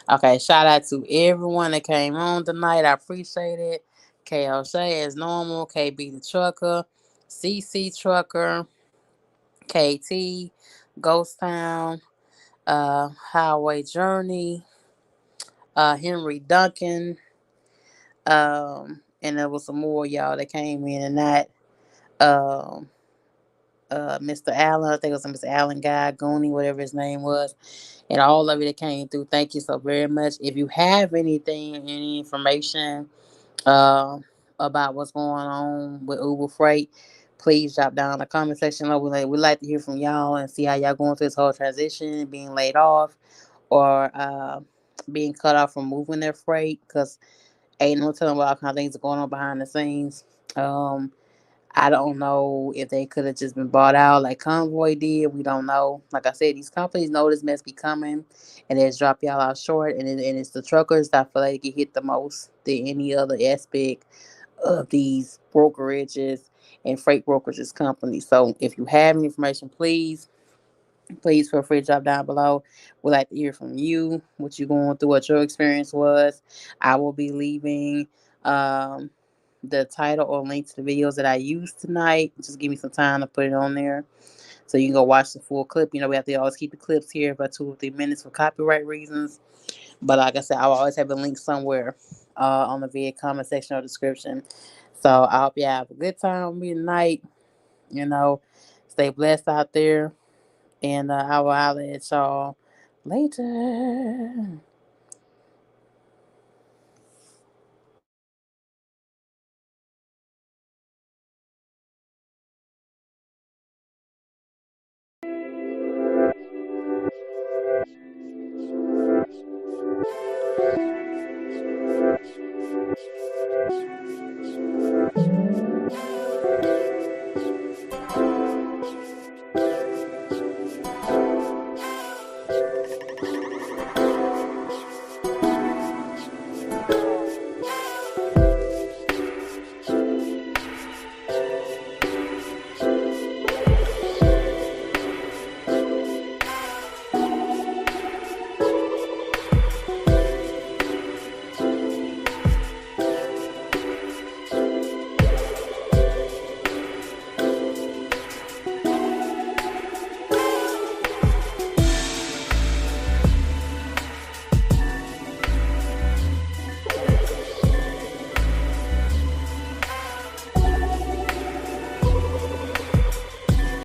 Okay. Shout out to everyone that came on tonight. I appreciate it. KL Shay as normal. KB the trucker. CC trucker. KT. Ghost Town. Highway Journey. Henry Duncan. And there was some more y'all that came in and that. Um, Mr. Allen, I think it was Mr. Allen Guy, Goonie, whatever his name was, and all of it that came through. Thank you so very much. If you have anything, any information uh, about what's going on with Uber Freight, please drop down in the comment section. We like to hear from y'all and see how y'all going through this whole transition, being laid off or being cut off from moving their freight, because ain't no telling what all kind of things are going on behind the scenes. Um, I don't know if they could have just been bought out like Convoy did. We don't know. Like I said, these companies know this mess be coming, and they just drop y'all out short. And it's the truckers that I feel like get hit the most than any other aspect of these brokerages and freight brokerages companies. So if you have any information, please feel free to drop down below. We'd like to hear from you, what you going through, what your experience was. I will be leaving the title or link to the videos that I used tonight. Just give me some time to put it on there so you can go watch the full clip. We have to always keep the clips here for 2 or 3 minutes for copyright reasons. But like I said, I'll always have a link somewhere on the video comment section or description. So I hope you have a good time with me tonight. You know, stay blessed out there. And I will holler at y'all later.